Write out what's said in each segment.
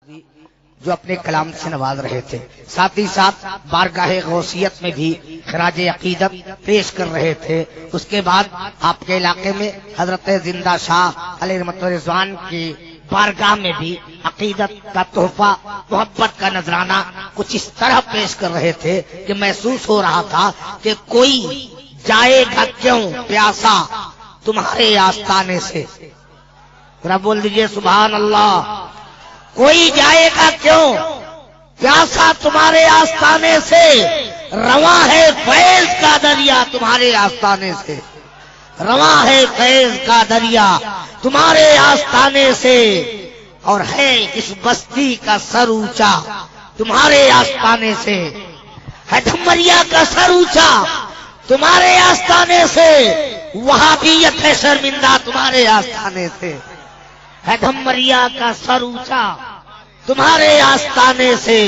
نقوی جو اپنے کلام سے نواز رہے تھے، ساتھ ہی ساتھ بارگاہ غوثیت میں بھی خراج عقیدت پیش کر رہے تھے۔ اس کے بعد آپ کے علاقے میں حضرت زندہ شاہ علیہ رحمۃ رضوان کی بارگاہ میں بھی عقیدت کا تحفہ، محبت کا نذرانہ کچھ اس طرح پیش کر رہے تھے کہ محسوس ہو رہا تھا کہ کوئی جائے گا کیوں پیاسا تمہارے آستانے سے۔ ذرا بول دیجئے سبحان اللہ۔ کوئی جائے گا کیوں پیاسا تمہارے آستانے سے، رواں ہے فیض کا دریا تمہارے آستانے سے، رواں ہے فیض کا دریا تمہارے آستانے سے، اور ہے اس بستی کا سر اونچا تمہارے آستانے سے، ہے ڈھمریا کا سر اونچا تمہارے آستانے سے، وہابیت ہے شرمندہ تمہارے آستانے سے، ہے ڈھمریا کا سر اونچا تمہارے آستانے سے،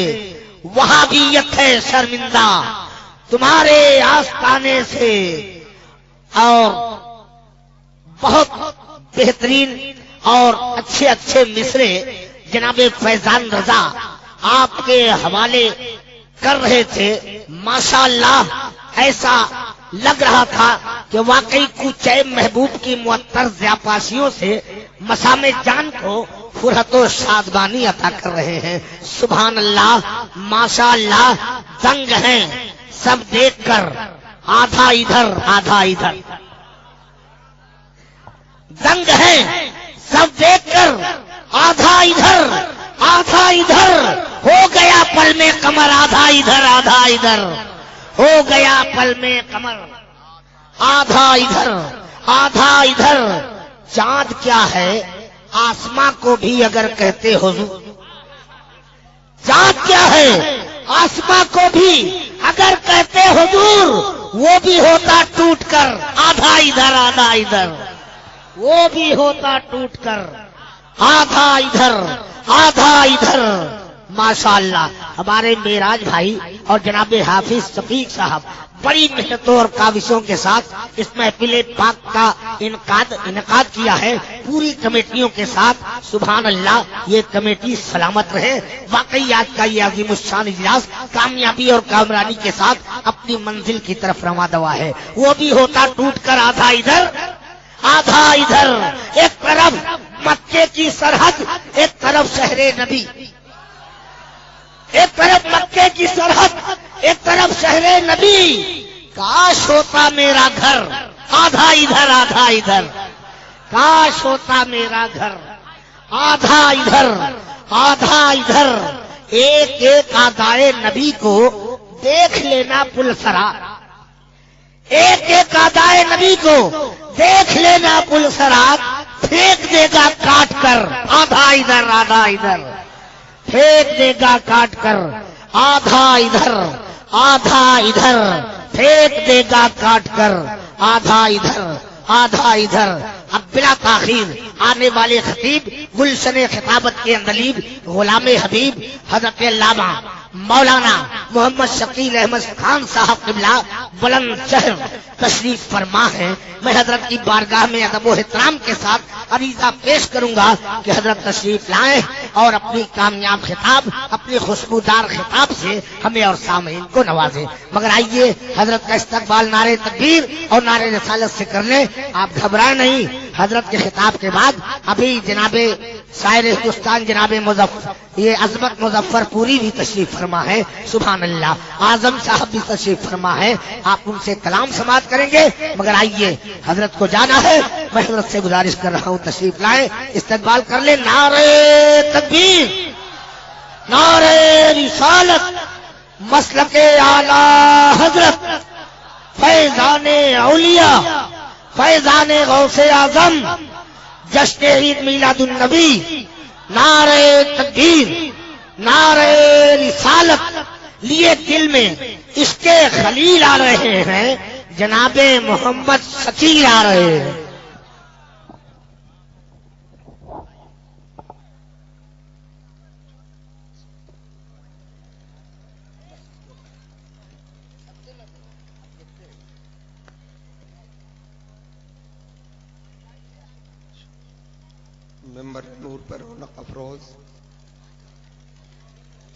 وہابیت ہے شرمندہ تمہارے آستانے سے۔ اور بہت بہترین اور اچھے اچھے مصرے جناب فیضان رضا آپ کے حوالے کر رہے تھے۔ ماشاءاللہ ایسا لگ رہا تھا کہ واقعی کوچے محبوب کی معطر ضیاپاشیوں سے مسام جان کو فرحت و شادمانی عطا کر رہے ہیں۔ سبحان اللہ، ماشاءاللہ، دنگ ہیں سب دیکھ کر، آدھا ادھر آدھا ادھر، دنگ ہیں سب دیکھ کر، آدھا ادھر آدھا ادھر، ہو گیا پل میں کمر، آدھا ادھر آدھا ادھر، ہو گیا پل میں کمر، آدھا ادھر آدھا ادھر۔ چاند کیا ہے آسماں کو بھی اگر کہتے حضور، چاند کیا ہے آسماں کو بھی اگر کہتے حضور، وہ بھی ہوتا ٹوٹ کر، آدھا ادھر آدھا ادھر، وہ بھی ہوتا ٹوٹ کر، آدھا ادھر آدھا ادھر۔ ماشاءاللہ ہمارے معراج بھائی اور جناب حافظ شفیق صاحب بڑی محنتوں اور کاوشوں کے ساتھ اس محفل پاک کا انعقاد کیا ہے، پوری کمیٹیوں کے ساتھ۔ سبحان اللہ، یہ کمیٹی سلامت رہے۔ واقعی آج کا یہ عظیم الشان اجلاس کامیابی اور کامرانی کے ساتھ اپنی منزل کی طرف رواں دوا ہے۔ وہ بھی ہوتا ٹوٹ کر، آدھا ادھر آدھا ادھر۔ ایک طرف مکے کی سرحد، ایک طرف شہر نبی، ایک طرف مکے کی سرحد، ایک طرف شہر نبی۔ کاش ہوتا میرا گھر، آدھا ادھر آدھا ادھر، کاش ہوتا میرا گھر، آدھا ادھر آدھا ادھر۔ ایک ایک آدائے نبی کو دیکھ لینا پلسرا، ایک ایک آدائے نبی کو دیکھ لینا پلسرا، پھینک دے گا کاٹ کر، آدھا ادھر آدھا ادھر، پھینک دے گا کاٹ کر، آدھا ادھر آدھا ادھر، پھینک دے گا کاٹ کر، آدھا ادھر آدھا ادھر۔ اب بلا تاخیر آنے والے خطیب گلشن خطابت کے اندلیب غلام حبیب حضرت علامہ مولانا محمد شکیل احمد خان صاحب قبلہ بلند شہر تشریف فرما ہے۔ میں حضرت کی بارگاہ میں ادب و احترام کے ساتھ عریضہ پیش کروں گا کہ حضرت تشریف لائیں اور اپنی کامیاب خطاب، اپنی خوشبودار خطاب سے ہمیں اور سامعین کو نوازیں۔ مگر آئیے حضرت کا استقبال نعرہ تکبیر اور نعرہ رسالت سے کر لیں۔ آپ گھبرائیں نہیں، حضرت کے خطاب کے بعد ابھی جناب شاعر ہندوستان جناب یہ عظمت مظفر پوری بھی تشریف فرما ہے۔ سبحان اللہ، اعظم صاحب بھی تشریف فرما ہے، آپ ان سے کلام سماعت کریں گے۔ مگر آئیے حضرت کو جانا ہے، میں حضرت سے گزارش کر رہا ہوں تشریف لائیں، استقبال کر لیں۔ نعرہ تکبیر، نعرہ رسالت، مسلک اعلی حضرت فیضان اولیاء، فیضان غوث اعظم، جشن عید میلاد النبی، نعرہ تکبیر، نعرہ رسالت لیے دل میں عشق خلیل آ رہے ہیں، جناب محمد شکیل آ رہے ہیں۔ ممبر نور پر رونق افروز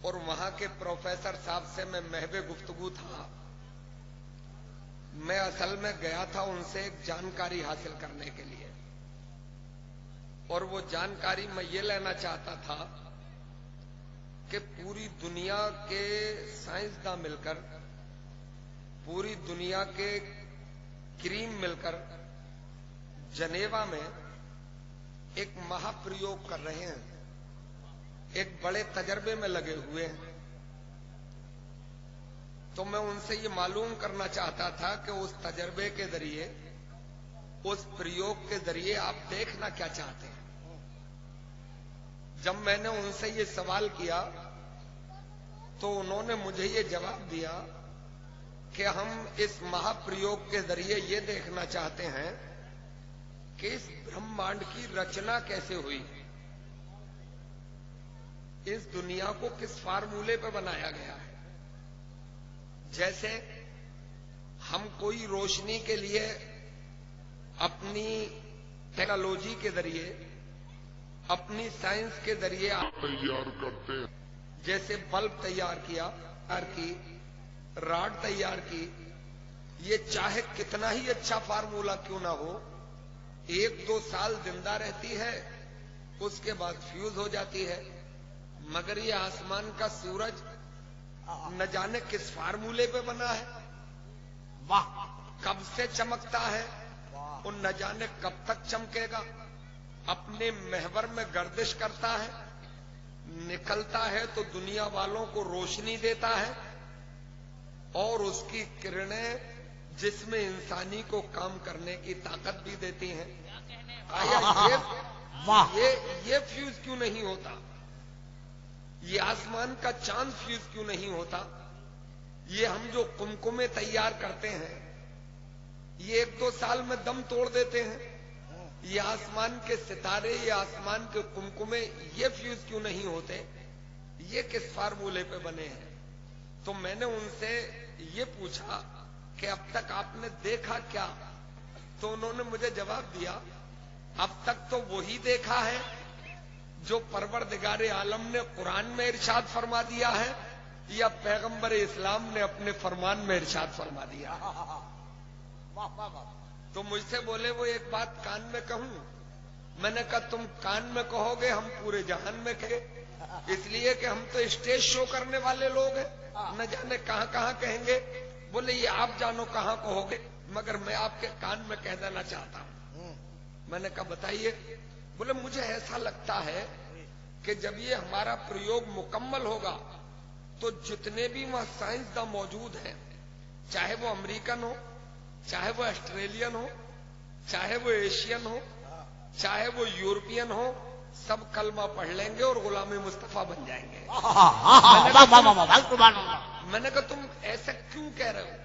اور وہاں کے پروفیسر صاحب سے میں محو گفتگو تھا. میں اصل میں گیا تھا ان سے ایک جانکاری حاصل کرنے کے لیے, اور وہ جانکاری میں یہ لینا چاہتا تھا کہ پوری دنیا کے سائنسداں مل کر, پوری دنیا کے کریم مل کر جنیوا میں ایک مہا پریوگ کر رہے ہیں, ایک بڑے تجربے میں لگے ہوئے ہیں. تو میں ان سے یہ معلوم کرنا چاہتا تھا کہ اس تجربے کے ذریعے, اس پریوگ کے ذریعے آپ دیکھنا کیا چاہتے ہیں. جب میں نے ان سے یہ سوال کیا تو انہوں نے مجھے یہ جواب دیا کہ ہم اس مہا پریوگ کے ذریعے یہ دیکھنا چاہتے ہیں کہ اس برہمانڈ کی رچنا کیسے ہوئی, اس دنیا کو کس فارمولے پہ بنایا گیا ہے. جیسے ہم کوئی روشنی کے لیے اپنی ٹیکنالوجی کے ذریعے, اپنی سائنس کے ذریعے تیار کرتے ہیں, جیسے بلب تیار کیا, راڈ تیار کی, یہ چاہے کتنا ہی اچھا فارمولا کیوں نہ ہو, 1-2 سال زندہ رہتی ہے, اس کے بعد فیوز ہو جاتی ہے. مگر یہ آسمان کا سورج نہ جانے کس فارمولے پہ بنا ہے, واہ, کب سے چمکتا ہے اور نہ جانے کب تک چمکے گا. اپنے محور میں گردش کرتا ہے, نکلتا ہے تو دنیا والوں کو روشنی دیتا ہے, اور اس کی کرنیں جس میں انسانی کو کام کرنے کی طاقت بھی دیتی ہیں. آیا یہ فیوز کیوں نہیں ہوتا, یہ آسمان کا چاند فیوز کیوں نہیں ہوتا. یہ ہم جو کمکمے تیار کرتے ہیں یہ 1-2 سال میں دم توڑ دیتے ہیں. یہ آسمان کے ستارے, یہ آسمان کے کمکمے, یہ فیوز کیوں نہیں ہوتے, یہ کس فارمولے پہ بنے ہیں. تو میں نے ان سے یہ پوچھا کہ اب تک آپ نے دیکھا کیا. تو انہوں نے مجھے جواب دیا, اب تک تو وہی دیکھا ہے جو پروردگار عالم نے قرآن میں ارشاد فرما دیا ہے یا پیغمبر اسلام نے اپنے فرمان میں ارشاد فرما دیا. تو مجھ سے بولے وہ ایک بات کان میں کہوں. میں نے کہا تم کان میں کہو گے ہم پورے جہان میں کہے, اس لیے کہ ہم تو اسٹیج شو کرنے والے لوگ ہیں, نہ جانے کہاں کہاں کہیں گے. بولے یہ آپ جانو کہاں کہو گے, مگر میں آپ کے کان میں کہہ دینا چاہتا ہوں. میں نے کہا بتائیے. بولے مجھے ایسا لگتا ہے کہ جب یہ ہمارا پریوگ مکمل ہوگا تو جتنے بھی وہاں سائنسداں موجود ہیں, چاہے وہ امریکن ہو, چاہے وہ آسٹریلین ہو, چاہے وہ ایشین ہو, چاہے وہ یورپین ہو, سب کلمہ پڑھ لیں گے اور غلام مصطفیٰ بن جائیں گے. میں نے کہا تم ایسا کیوں کہہ رہے ہو,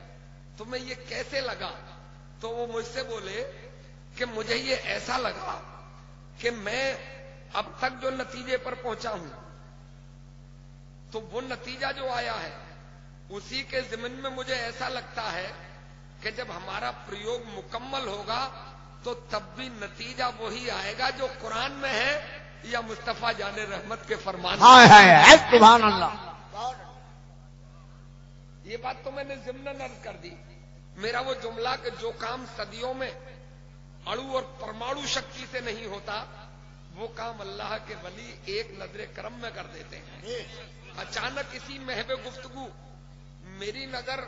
تمہیں یہ کیسے لگا. تو وہ مجھ سے بولے کہ مجھے یہ ایسا لگا کہ میں اب تک جو نتیجے پر پہنچا ہوں تو وہ نتیجہ جو آیا ہے اسی کے ضمن میں مجھے ایسا لگتا ہے کہ جب ہمارا پریوگ مکمل ہوگا تو تب بھی نتیجہ وہی آئے گا جو قرآن میں ہے یا مصطفیٰ جان رحمت کے فرمان میں. سبحان اللہ. یہ بات تو میں نے ضمناً عرض کر دی. میرا وہ جملہ کہ جو کام صدیوں میں اڑو اور پرماڑو شکتی سے نہیں ہوتا وہ کام اللہ کے ولی ایک نظر کرم میں کر دیتے ہیں. اچانک اسی محو گفتگو میری نظر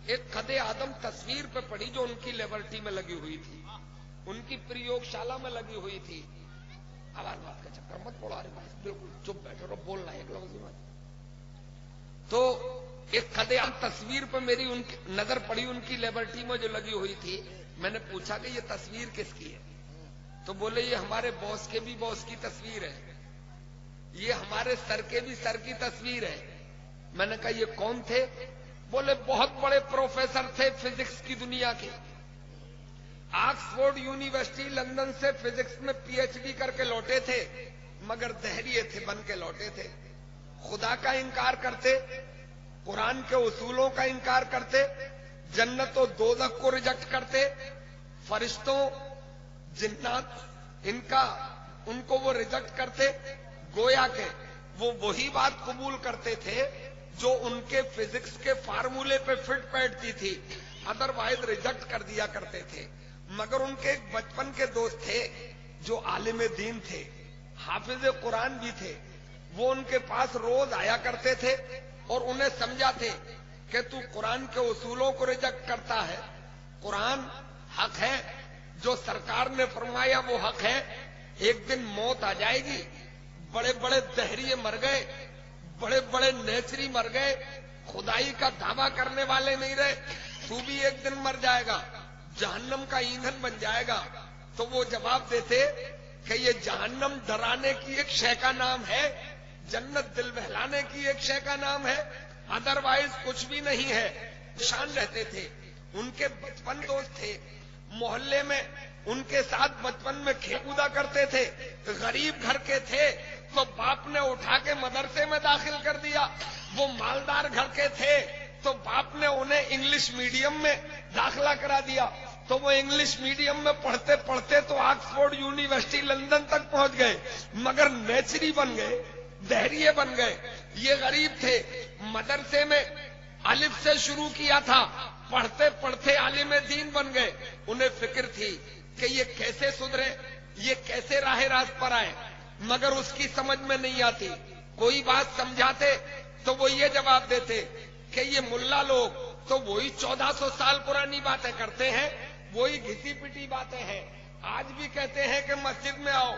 ایک قد آدم تصویر پہ پڑی جو ان کی لیبرٹی میں لگی ہوئی تھی, ان کی پریوگ شالہ میں لگی ہوئی تھی. آواز بات کا چکر مت پڑا رہے بھائی, بالکل چپ بیٹھو رو, بولنا ایک لفظ میں. تو ایک قد آدم تصویر پہ میری ان کی نظر پڑی, ان کی لیبرٹی میں جو لگی ہوئی تھی. میں نے پوچھا کہ یہ تصویر کس کی ہے. تو بولے یہ ہمارے باس کے بھی باس کی تصویر ہے, یہ ہمارے سر کے بھی سر کی تصویر ہے. میں نے کہا یہ کون تھے. بولے بہت بڑے پروفیسر تھے فزکس کی دنیا کے, آکسفورڈ یونیورسٹی لندن سے فزکس میں پی ایچ ڈی کر کے لوٹے تھے, مگر دہریے تھے بن کے لوٹے تھے. خدا کا انکار کرتے, قرآن کے اصولوں کا انکار کرتے, جنت و دوزخ کو ریجیکٹ کرتے, فرشتوں جنات ان کو وہ ریجیکٹ کرتے. گویا کہ وہ وہی بات قبول کرتے تھے جو ان کے فزکس کے فارمولے پہ فٹ بیٹھتی تھی، ادروائز ریجیکٹ کر دیا کرتے تھے۔ مگر ان کے ایک بچپن کے دوست تھے جو عالم دین تھے، حافظ قرآن بھی تھے، وہ ان کے پاس روز آیا کرتے تھے اور انہیں سمجھاتے کہ تو قرآن کے اصولوں کو ریجیکٹ کرتا ہے، قرآن حق ہے، جو سرکار نے فرمایا وہ حق ہے، ایک دن موت آ جائے گی، بڑے بڑے دہریے مر گئے، بڑے بڑے نیچری مر گئے، خدائی کا دعویٰ کرنے والے نہیں رہے، تو بھی ایک دن مر جائے گا، جہنم کا ایندھن بن جائے گا۔ تو وہ جواب دیتے کہ یہ جہنم ڈرانے کی ایک شے کا نام ہے، جنت دل بہلانے کی ایک شے کا نام ہے، ادروائز کچھ بھی نہیں ہے۔ شان رہتے تھے، ان کے بچپن دوست تھے، محلے میں ان کے ساتھ بچپن میں کھیلا کرتے تھے، غریب گھر کے تھے تو باپ نے اٹھا کے مدرسے میں داخل کر دیا، وہ مالدار گھر کے تھے تو باپ نے انہیں انگلش میڈیم میں داخلہ کرا دیا، تو وہ انگلش میڈیم میں پڑھتے پڑھتے تو آکسفورڈ یونیورسٹی لندن تک پہنچ گئے، مگر نیچری بن گئے، دہریے بن گئے۔ یہ غریب تھے، مدرسے میں الف سے شروع کیا تھا، پڑھتے پڑھتے عالم دین بن گئے۔ انہیں فکر تھی کہ یہ کیسے سدھرے، یہ کیسے راہ راست پر آئے، مگر اس کی سمجھ میں نہیں آتی۔ کوئی بات سمجھاتے تو وہ یہ جواب دیتے کہ یہ ملا لوگ تو وہی 1400 سال پرانی باتیں کرتے ہیں، وہی گھسی پٹی باتیں ہیں، آج بھی کہتے ہیں کہ مسجد میں آؤ،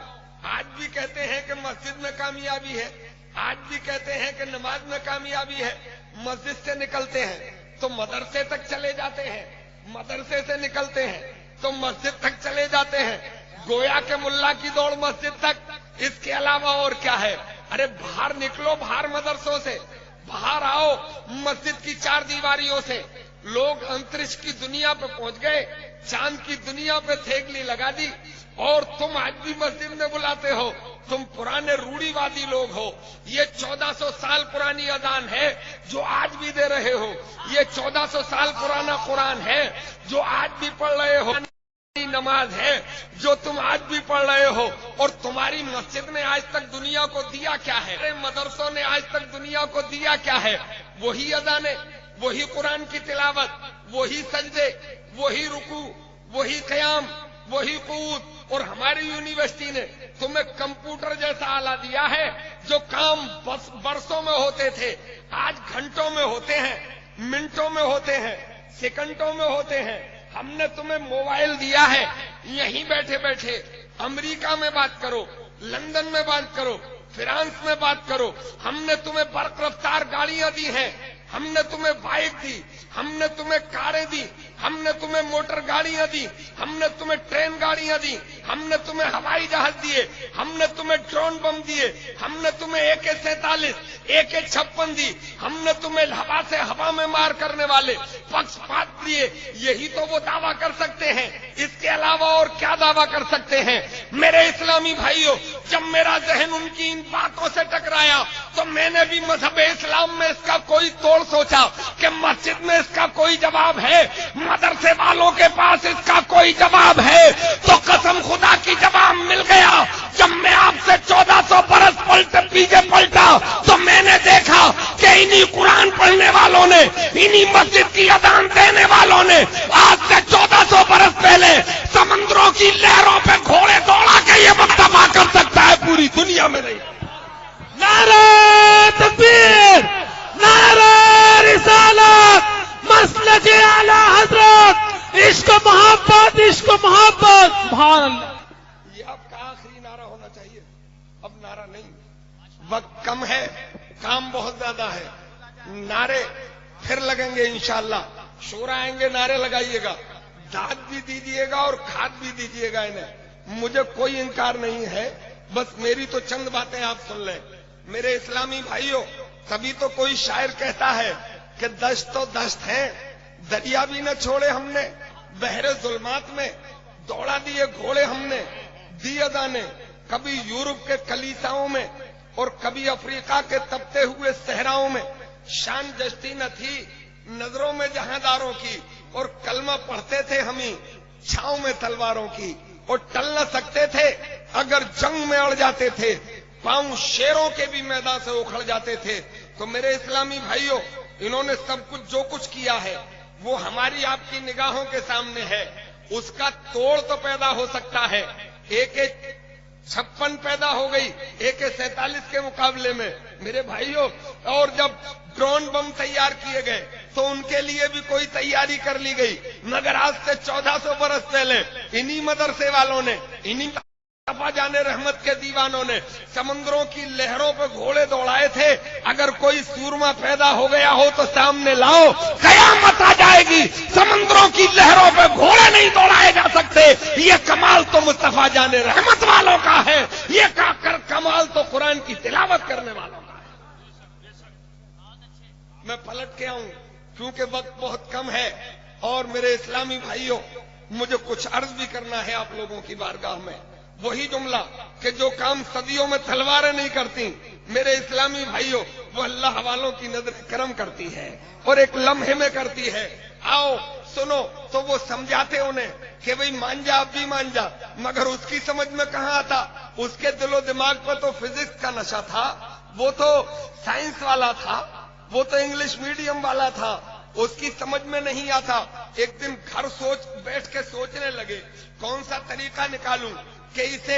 آج بھی کہتے ہیں کہ مسجد میں کامیابی ہے، آج بھی کہتے ہیں کہ نماز میں کامیابی ہے۔ مسجد سے نکلتے ہیں تو مدرسے تک چلے جاتے ہیں، مدرسے سے نکلتے ہیں تو مسجد تک چلے جاتے ہیں، گویا کہ ملا کی دوڑ مسجد تک، اس کے علاوہ اور کیا ہے؟ ارے باہر نکلو، باہر مدرسوں سے باہر آؤ، مسجد کی چار دیواریوں سے۔ لوگ انترش کی دنیا پہ پہنچ گئے، چاند کی دنیا پہ تھیگلی لگا دی، اور تم آج بھی مسجد میں بلاتے ہو۔ تم پرانے روڑی وادی لوگ ہو، یہ 1400 سال پرانی اذان ہے جو آج بھی دے رہے ہو، یہ 1400 سال پرانا قرآن ہے جو آج بھی پڑھ رہے ہو، نماز ہے جو تم آج بھی پڑھ رہے ہو، اور تمہاری مسجد نے آج تک دنیا کو دیا کیا ہے؟ مدرسوں نے آج تک دنیا کو دیا کیا ہے؟ وہی اذانیں، وہی قرآن کی تلاوت، وہی سجدے، وہی رکوع، وہی قیام، وہی قعود۔ اور ہماری یونیورسٹی نے تمہیں کمپیوٹر جیسا آلہ دیا ہے، جو کام برسوں میں ہوتے تھے آج گھنٹوں میں ہوتے ہیں، منٹوں میں ہوتے ہیں، سیکنڈوں میں ہوتے ہیں۔ ہم نے تمہیں موبائل دیا ہے، یہیں بیٹھے بیٹھے امریکہ میں بات کرو، لندن میں بات کرو، فرانس میں بات کرو۔ ہم نے تمہیں برق رفتار گاڑیاں دی ہیں، ہم نے تمہیں بائک دی، ہم نے تمہیں کاریں دی، ہم نے تمہیں موٹر گاڑیاں دی، ہم نے تمہیں ٹرین گاڑیاں دی، ہم نے تمہیں ہوائی جہاز دیے، ہم نے تمہیں ڈرون بم دیے، ہم نے تمہیں AK-47 AK-56 دی، ہم نے تمہیں ہوا سے ہوا میں مار کرنے والے پکش پات دیے۔ یہی تو وہ دعویٰ کر سکتے ہیں، اس کے علاوہ اور کیا دعویٰ کر سکتے ہیں؟ میرے اسلامی بھائیوں، جب میرا ذہن ان کی ان باتوں سے ٹکرایا تو میں نے بھی مذہب اسلام میں اس کا کوئی توڑ سوچا کہ مسجد میں اس کا کوئی جواب ہے، مدرسے والوں کے پاس اس کا کوئی جواب ہے، تو قسم خدا کی جواب مل گیا۔ جب میں آپ سے 1400 برس پیچھے پلٹا تو میں نے دیکھا کہ انہی قرآن پڑھنے والوں نے، انہی مسجد کی اذان دینے والوں نے آج سے 1400 برس پہلے سمندروں کی لہروں پہ گھوڑے دوڑا کے یہ مکتبہ کر سکتا ہے، پوری دنیا میں نہیں۔ نعرہ تکبیر، نعرہ رسالت، مسلک اعلی حضرت، عشق و محبت، عشق و محبت، سبحان اللہ۔ یہ اب کا آخری نعرہ ہونا چاہیے، اب نعرہ نہیں، وقت کم ہے، کام بہت زیادہ ہے۔ نعرے پھر لگیں گے انشاءاللہ، شور آئیں گے، نعرے لگائیے گا، داد بھی دیجیے گا اور کھاد بھی دیجیے گا انہیں، مجھے کوئی انکار نہیں ہے، بس میری تو چند باتیں آپ سن لیں۔ میرے اسلامی بھائیوں، تبھی تو کوئی شاعر کہتا ہے کہ دشت تو دشت ہے، دریا بھی نہ چھوڑے ہم نے، بحر ظلمات میں دوڑا دیے گھوڑے ہم نے، دی اذانیں کبھی یورپ کے کلیساؤں میں اور کبھی افریقہ کے تپتے ہوئے صحراؤں میں، شان جشتی نہ تھی نظروں میں جہانداروں کی، اور کلمہ پڑھتے تھے ہمیں چھاؤں میں تلواروں کی، اور ٹل نہ سکتے تھے اگر جنگ میں اڑ جاتے تھے، پاؤں شیروں کے بھی میدان سے اکھڑ جاتے تھے. تو میرے اسلامی بھائیوں، انہوں نے سب کچھ جو کچھ کیا ہے وہ ہماری آپ کی نگاہوں کے سامنے ہے. اس کا توڑ تو پیدا ہو سکتا ہے. AK-56 پیدا ہو گئی AK-47 کے مقابلے میں میرے بھائیوں. اور جب ڈرون بم تیار کیے گئے تو ان کے لیے بھی کوئی تیاری کر لی گئی. مگر آج سے 1400 برس پہلے انہی مدرسے والوں نے، انہی مصطفیٰ جان رحمت کے دیوانوں نے سمندروں کی لہروں پہ گھوڑے دوڑائے تھے. اگر کوئی سورما پیدا ہو گیا ہو تو سامنے لاؤ، قیامت آ جائے گی. سمندروں کی لہروں پہ گھوڑے نہیں دوڑائے جا سکتے. یہ کمال تو مصطفیٰ جان رحمت والوں کا ہے. یہ کمال تو قرآن کی تلاوت کرنے والوں کا ہے. میں پلٹ کے آؤں کیونکہ وقت بہت کم ہے. اور میرے اسلامی بھائیوں، مجھے کچھ عرض بھی کرنا ہے آپ لوگوں کی بارگاہ میں. وہی جملہ کہ جو کام صدیوں میں تلواریں نہیں کرتی میرے اسلامی بھائیوں، وہ اللہ والوں کی نظر کرم کرتی ہے اور ایک لمحے میں کرتی ہے. آؤ سنو. تو وہ سمجھاتے انہیں کہ بھئی مان جا، اب بھی مان جا. مگر اس کی سمجھ میں کہاں آتا؟ اس کے دل و دماغ پر تو فزکس کا نشہ تھا، وہ تو سائنس والا تھا، وہ تو انگلش میڈیم والا تھا. اس کی سمجھ میں نہیں آتا. ایک دن گھر بیٹھ کے سوچنے لگے کون سا طریقہ نکالوں کہ اسے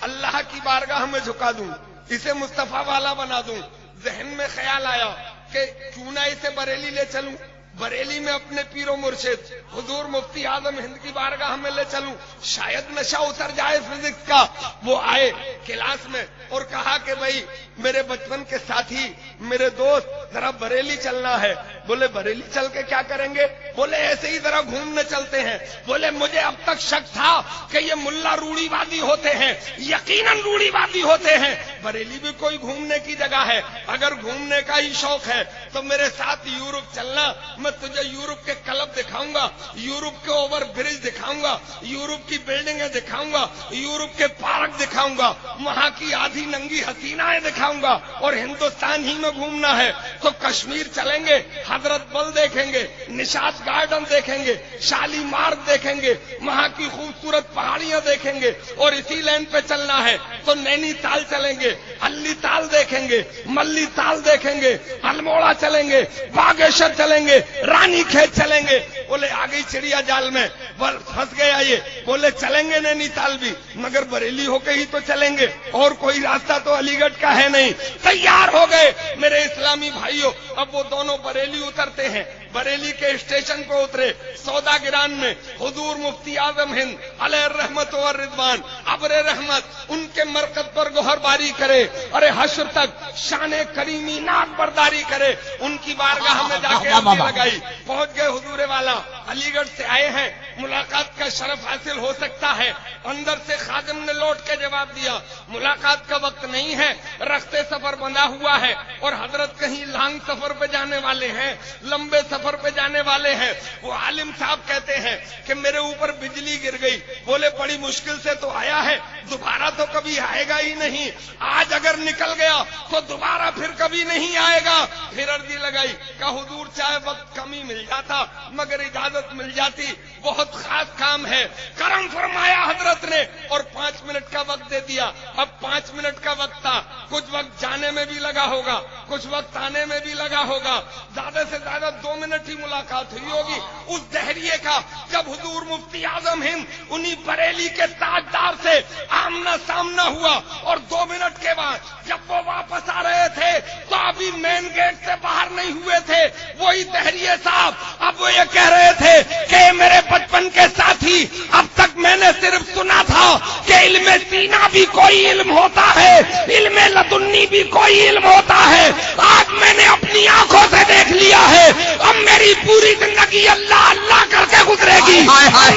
اللہ کی بارگاہ میں جھکا دوں، اسے مصطفیٰ والا بنا دوں. ذہن میں خیال آیا کہ کیوں نہ اسے بریلی لے چلوں، بریلی میں اپنے پیر و مرشد حضور مفتی اعظم ہند کی بارگاہ میں لے چلوں، شاید نشہ اتر جائے فزکس کا. وہ آئے کلاس میں اور کہا کہ بھائی میرے بچپن کے ساتھی، میرے دوست، ذرا بریلی چلنا ہے. بولے بریلی چل کے کیا کریں گے؟ بولے ایسے ہی ذرا گھومنے چلتے ہیں. بولے مجھے اب تک شک تھا کہ یہ ملا روڑی وادی ہوتے ہیں، یقیناً روڑی وادی ہوتے ہیں. بریلی بھی کوئی گھومنے کی جگہ ہے. اگر گھومنے کا ہی شوق ہے تو میرے ساتھ یورپ چلنا. میں تجھے یورپ کے کلب دکھاؤں گا، یورپ کے اوور برج دکھاؤں گا، یورپ کی بلڈنگیں دکھاؤں گا، یورپ کے پارک دکھاؤں گا، وہاں کی آدھی ننگی حسینائیں دکھاؤں گا. اور ہندوستان ہی میں گھومنا ہے تو کشمیر چلیں گے، حضرت بل دیکھیں گے، نشاط گارڈن دیکھیں گے، شالی مارگ دیکھیں گے، وہاں کی خوبصورت پہاڑیاں دیکھیں گے. اور اسی لائن پہ چلنا ہے تو نینی تال چلیں گے، علی تال دیکھیں گے، ملی تال دیکھیں گے، الموڑا چلیں گے، باگیشور چلیں گے، رانی کھیت چلیں گے. بولے آ گئی چڑیا جال میں، پھنس گیا یہ. بولے چلیں گے نینی تال بھی، مگر بریلی ہو کے ہی تو چلیں گے، اور کوئی راستہ تو علی گڑھ کا ہے نہیں. تیار ہو گئے میرے اسلامی بھائیوں. اب وہ دونوں بریلی اترتے ہیں. بریلی کے اسٹیشن پہ اترے. سودا گران میں حضور مفتی اعظم ہند علیہ الرحمت و رضوان ابر رحمت ان کے مرکز پر گوہر باری کرے، ارے حشر تک شان کریمی ناک برداری کرے. ان کی بارگاہ میں جا کے عرضی لگائی. پہنچ گئے حضور والا، علی گڑھ سے آئے ہیں، ملاقات کا شرف حاصل ہو سکتا ہے. اندر سے خادم نے لوٹ کے جواب دیا ملاقات کا وقت نہیں ہے، رختے سفر بندھا ہوا ہے اور حضرت کہیں لانگ سفر پہ جانے والے ہیں، لمبے سفر پہ جانے والے ہیں. وہ عالم صاحب کہتے ہیں کہ میرے اوپر بجلی گر گئی. بولے بڑی مشکل سے تو آیا ہے، دوبارہ تو کبھی آئے گا ہی نہیں. آج اگر نکل گیا تو دوبارہ پھر کبھی نہیں آئے گا. پھر عرضی لگائی کہ حضور چاہے وقت کم ہی مل جاتا مگر اجازت مل جاتی، بہت خاص کام ہے. کرم فرمایا حضرت نے اور 5 منٹ کا وقت دے دیا. اب 5 منٹ کا وقت تھا، کچھ وقت جانے میں بھی لگا ہوگا، کچھ وقت آنے میں بھی لگا ہوگا. زیادہ سے زیادہ 2 منٹ ہی ملاقات ہوئی ہوگی اس دہریے کا جب حضور مفتی اعظم ہند انہی بریلی کے تاجدار سے آمنا سامنا ہوا. اور 2 منٹ کے بعد جب وہ واپس آ رہے تھے تو ابھی مین گیٹ سے باہر نہیں ہوئے تھے. وہی دہریے صاحب اب وہ یہ کہہ رہے تھے کہ میرے بچپن کے ساتھی، اب تک میں نے صرف سنا تھا کہ علم سینا بھی کوئی علم ہوتا ہے، علم لدنی بھی کوئی علم ہوتا ہے. آج میں نے اپنی آنکھوں سے دیکھ لیا ہے. اب میری پوری زندگی اللہ اللہ کر کے گزرے گی،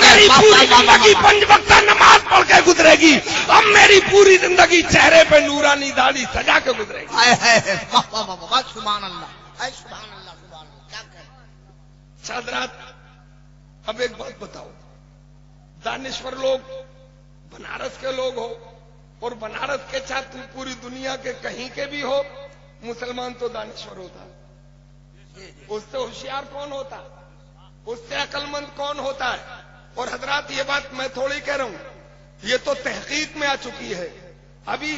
میری پوری زندگی 5 وقت نماز پڑھ کے گزرے گی، اب میری پوری زندگی چہرے پہ نورانی داڑھی سجا کے گزرے گی. سبحان اللہ، سبحان اللہ، سبحان اللہ. کیا کہ حضرات اب ایک بات بتاؤ، دانشور لوگ بنارس کے لوگ ہو اور بنارس کے چھاتر پوری دنیا کے کہیں کے بھی ہو، مسلمان تو دانشور ہوتا. اس سے ہوشیار کون ہوتا؟ اس سے عقل مند کون ہوتا ہے؟ اور حضرات یہ بات میں تھوڑی کہہ رہا ہوں، یہ تو تحقیق میں آ چکی ہے. ابھی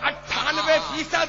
98%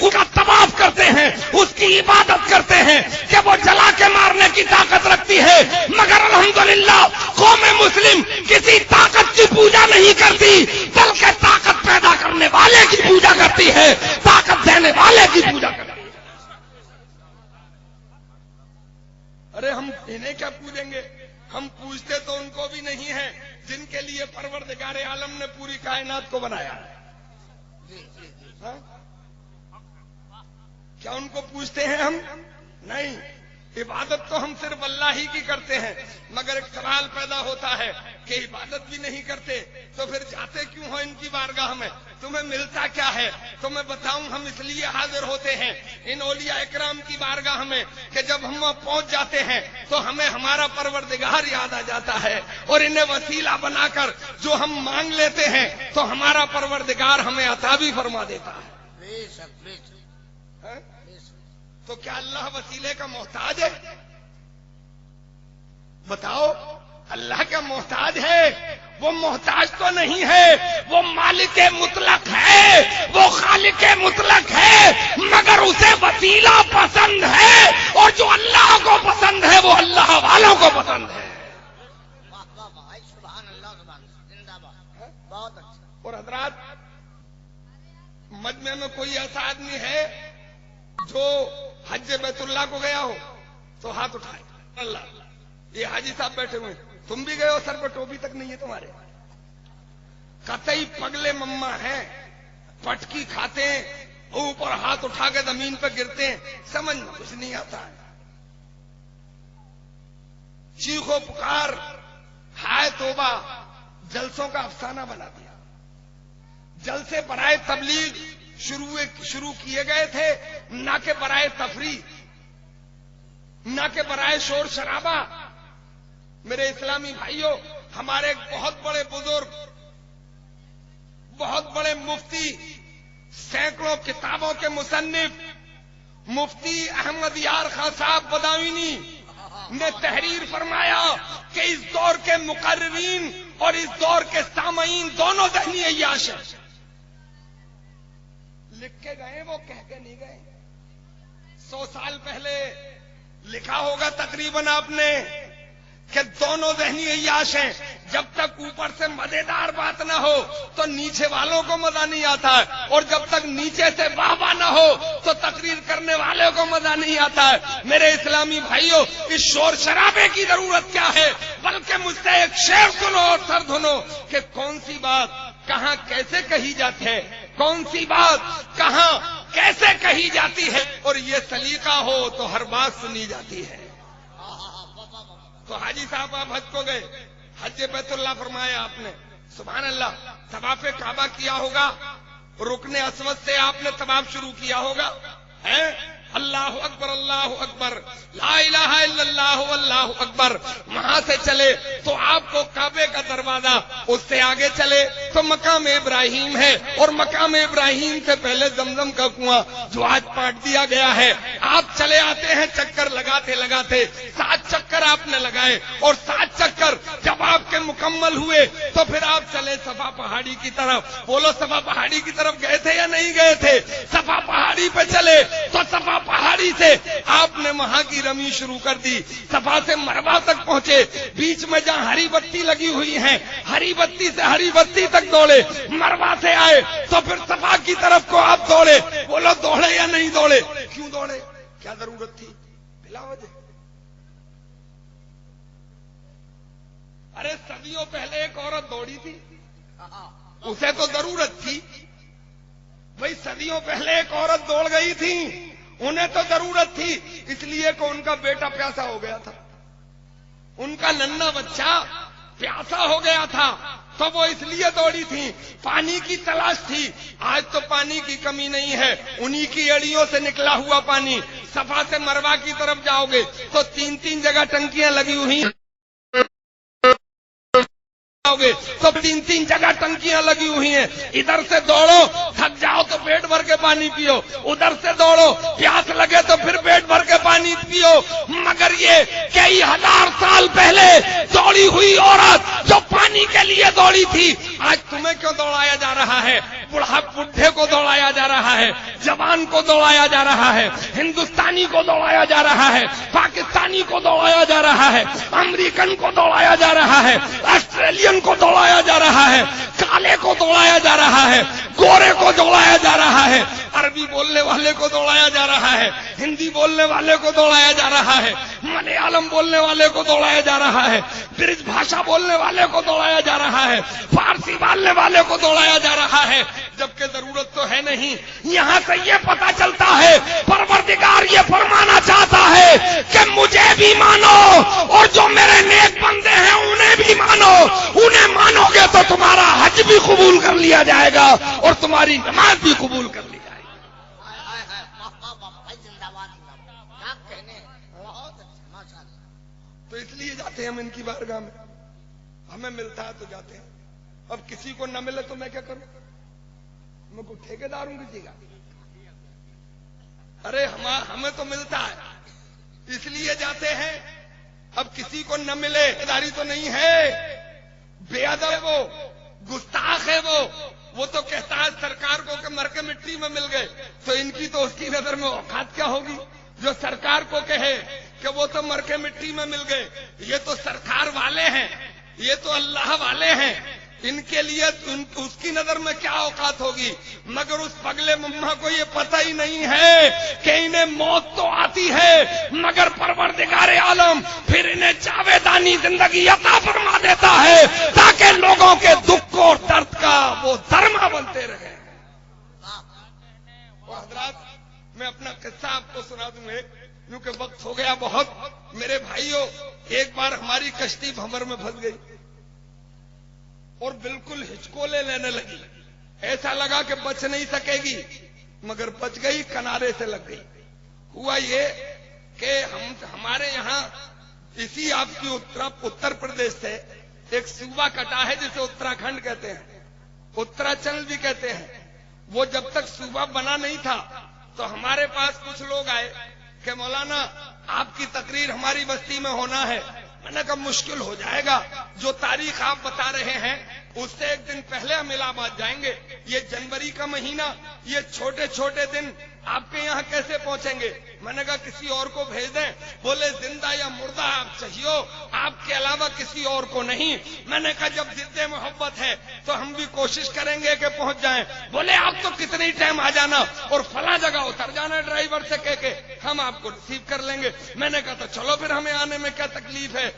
اس کا طواف کرتے ہیں، اس کی عبادت کرتے ہیں کہ وہ جلا کے مارنے کی طاقت رکھتی ہے، مگر الحمدللہ قوم مسلم کسی طاقت کی پوجا نہیں کرتی، بلکہ طاقت پیدا کرنے والے کی پوجا کرتی ہے، طاقت دینے والے کی پوجا کرتی ہے۔ ارے ہم انہیں کیا پوجیں گے؟ ہم پوجتے تو ان کو بھی نہیں ہیں جن کے لیے پروردگار عالم نے پوری کائنات کو بنایا ہے۔ ہاں؟ کیا ان کو پوجتے ہیں ہم؟ نہیں، عبادت تو ہم صرف اللہ ہی کی کرتے ہیں، مگر ایک سوال پیدا ہوتا ہے کہ عبادت بھی نہیں کرتے تو پھر جاتے کیوں ہو ان کی بارگاہ میں؟ تمہیں ملتا کیا ہے؟ تو میں بتاؤں، ہم اس لیے حاضر ہوتے ہیں ان اولیاء اکرام کی بارگاہ میں کہ جب ہم وہاں پہنچ جاتے ہیں تو ہمیں ہمارا پروردگار یاد آ جاتا ہے، اور انہیں وسیلہ بنا کر جو ہم مانگ لیتے ہیں تو ہمارا پروردگار ہمیں عطا بھی فرما دیتا ہے۔ تو کیا اللہ وسیلے کا محتاج ہے؟ بتاؤ، اللہ کا محتاج ہے؟ وہ محتاج تو نہیں ہے، وہ مالک مطلق ہے، وہ خالق مطلق ہے، مگر اسے وسیلہ پسند ہے، اور جو اللہ کو پسند ہے وہ اللہ والوں کو پسند ہے۔ بہت اچھا۔ اور حضرات، مجمع میں کوئی ایسا آدمی ہے جو حج بیت اللہ کو گیا ہو تو ہاتھ اٹھائے۔ اللہ، یہ حاجی صاحب بیٹھے ہوئے، تم بھی گئے ہو، سر پہ ٹوپی تک نہیں ہے تمہارے، قطعی پگلے مما ہیں، پٹکی کھاتے ہیں، اوپر ہاتھ اٹھا کے زمین پہ گرتے ہیں، سمجھ میں کچھ نہیں آتا ہے۔ چیخو پکار، ہائے توبہ، جلسوں کا افسانہ بنا دیا۔ جلسے برائے تبلیغ شروع کیے گئے تھے، نہ کہ برائے تفریح، نہ کہ برائے شور شرابہ۔ میرے اسلامی بھائیوں، ہمارے ایک بہت بڑے بزرگ، بہت بڑے مفتی، سینکڑوں کتابوں کے مصنف مفتی احمد یار خان صاحب بداوینی نے تحریر فرمایا کہ اس دور کے مقررین اور اس دور کے سامعین دونوں ذہنی عیاش ہیں۔ لکھ کے گئے، وہ کہہ کے نہیں گئے۔ 100 سال پہلے لکھا ہوگا تقریباً آپ نے کہ دونوں ذہنی عیاش ہیں۔ جب تک اوپر سے مزیدار بات نہ ہو تو نیچے والوں کو مزہ نہیں آتا ہے، اور جب تک نیچے سے واہ واہ نہ ہو تو تقریر کرنے والے کو مزہ نہیں آتا ہے۔ میرے اسلامی بھائیوں، اس شور شرابے کی ضرورت کیا ہے؟ بلکہ مجھ سے ایک شعر سنو اور سر دھنو کہ کون سی بات کہاں کیسے کہی جاتی ہے، کون سی بات کہاں کیسے کہی جاتی ہے، اور یہ سلیقہ ہو تو ہر بات سنی جاتی ہے۔ تو حاجی صاحب آپ حج کو گئے، حج بیت اللہ فرمایا آپ نے، سبحان اللہ، طواف کعبہ کیا ہوگا، رکن اسود سے آپ نے طواف شروع کیا ہوگا، اللہ اکبر اللہ اکبر، لا الہ الا اللہ واللہ اکبر، وہاں سے چلے تو آپ کو کعبے کا دروازہ، اس سے آگے چلے تو مقام ابراہیم ہے، اور مقام ابراہیم سے پہلے زمزم کا کنواں جو آج پاٹ دیا گیا ہے۔ آپ چلے آتے ہیں چکر لگاتے لگاتے، 7 چکر آپ نے لگائے، اور 7 چکر جب آپ کے مکمل ہوئے تو پھر آپ چلے صفا پہاڑی کی طرف۔ بولو، صفا پہاڑی کی طرف گئے تھے یا نہیں گئے تھے؟ صفا پہاڑی پہ چلے تو صفا پہاڑی سے آپ نے وہاں کی رمی شروع کر دی، صفا سے مروہ تک پہنچے، بیچ میں جہاں ہری بتی لگی ہوئی ہیں، ہری بتی سے ہری بتی تک دوڑے، مروہ سے آئے تو پھر صفا کی طرف کو آپ دوڑے۔ بولو، دوڑے یا نہیں دوڑے؟ کیوں دوڑے؟ کیا ضرورت تھی؟ بلا وجہ۔ ارے صدیوں پہلے ایک عورت دوڑی تھی، اسے تو ضرورت تھی بھائی، صدیوں پہلے ایک عورت دوڑ گئی تھی، انہیں تو ضرورت تھی، اس لیے کہ ان کا بیٹا پیاسا ہو گیا تھا، ان کا ننھا بچہ پیاسا ہو گیا تھا، تو وہ اس لیے دوڑی تھی، پانی کی تلاش تھی۔ آج تو پانی کی کمی نہیں ہے، انہی کی اڑیوں سے نکلا ہوا پانی۔ صفا سے مروہ کی طرف جاؤ گے تو 3 جگہ ٹنکیاں لگی ہوئی ہیں، گے تو 3 جگہ ٹنکیاں لگی ہوئی ہیں۔ ادھر سے دوڑو، تھک جاؤ تو پیٹ بھر کے پانی پیو، ادھر سے دوڑو، پیاس لگے تو پھر پیٹ بھر کے پانی پیو۔ مگر یہ کئی ہزار سال پہلے دوڑی ہوئی عورت جو پانی کے لیے دوڑی تھی، آج تمہیں کیوں دوڑایا جا رہا ہے؟ بوڑھے کو دوڑایا جا رہا ہے، جوان کو دوڑایا جا رہا ہے، ہندوستانی کو دوڑایا جا رہا ہے، پاکستانی کو دوڑایا جا رہا ہے، امریکن کو دوڑایا جا رہا ہے، آسٹریلین کو دوڑایا جا رہا ہے، کالے کو دوڑایا جا رہا ہے، گورے کو دوڑایا جا رہا ہے، عربی بولنے والے کو دوڑایا جا رہا ہے، ہندی بولنے والے کو دوڑایا جا رہا ہے، ملیالم بولنے والے کو دوڑایا جا رہا ہے، برج بھاشا بولنے والے کو دوڑایا جا رہا ہے، فارسی بولنے والے کو دوڑایا جا رہا ہے، جبکہ ضرورت تو ہے نہیں۔ یہاں سے یہ پتا چلتا ہے پروردگار یہ فرمانا چاہتا ہے کہ مجھے بھی مانو اور جو میرے نیک بندے ہیں انہیں بھی مانو، انہیں مانو گے تو تمہارا حج بھی قبول کر لیا جائے گا اور تمہاری نماز بھی قبول کر لی جائے گی۔ تو اس لیے جاتے ہیں ہم ان کی بارگاہ میں، ہمیں ملتا ہے تو جاتے ہیں، اب کسی کو نہ ملے تو میں کیا کروں؟ میں کوئی ٹھیکیدار ہوں کسی کا؟ ارے ہمیں تو ملتا ہے اس لیے جاتے ہیں، اب کسی کو نہ ملے ٹھیکیداری تو نہیں ہے، بے ادب ہے وہ، گستاخ ہے وہ تو کہتا ہے سرکار کو کہ مر کے مٹی میں مل گئے، تو ان کی تو اس کی نظر میں اوقات کیا ہوگی جو سرکار کو کہے کہ وہ تو مر کے مٹی میں مل گئے؟ یہ تو سرکار والے ہیں، یہ تو اللہ والے ہیں، ان کے لیے اس کی نظر میں کیا اوقات ہوگی؟ مگر اس پگلے مما کو یہ پتہ ہی نہیں ہے کہ انہیں موت تو آتی ہے مگر پروردگار عالم پھر انہیں جاویدانی زندگی عطا فرما دیتا ہے تاکہ لوگوں کے دکھ اور درد کا وہ درما بنتے رہے۔ حضرات میں اپنا قصہ آپ کو سنا دوں ایک، کیونکہ وقت ہو گیا بہت۔ میرے بھائیوں، ایک بار ہماری کشتی بھنور میں پھنس گئی اور بالکل ہچکولے لینے لگی، ایسا لگا کہ بچ نہیں سکے گی مگر بچ گئی، کنارے سے لگ گئی۔ ہوا یہ کہ ہمارے یہاں اسی آپ کی اتر پردیش سے ایک صوبہ کٹا ہے جسے اتراکھنڈ کہتے ہیں، اتراچل بھی کہتے ہیں۔ وہ جب تک صوبہ بنا نہیں تھا تو ہمارے پاس کچھ لوگ آئے کہ مولانا آپ کی تقریر ہماری بستی میں ہونا ہے۔ میں نے کہا مشکل ہو جائے گا، جو تاریخ آپ بتا رہے ہیں اس سے ایک دن پہلے ہم الہ آباد جائیں گے، یہ جنوری کا مہینہ، یہ چھوٹے چھوٹے دن آپ کے یہاں کیسے پہنچیں گے؟ میں نے کہا کسی اور کو بھیج دیں۔ بولے زندہ یا مردہ آپ چاہیے، آپ کے علاوہ کسی اور کو نہیں۔ میں نے کہا جب ضد محبت ہے تو ہم بھی کوشش کریں گے کہ پہنچ جائیں۔ بولے آپ تو کتنی ٹائم آ جانا اور فلاں جگہ اتر جانا ڈرائیور سے کہہ کے، ہم آپ کو ریسیو کر لیں گے۔ میں نے کہا تو چلو پھر ہمیں آنے میں کیا تکلیف ہے،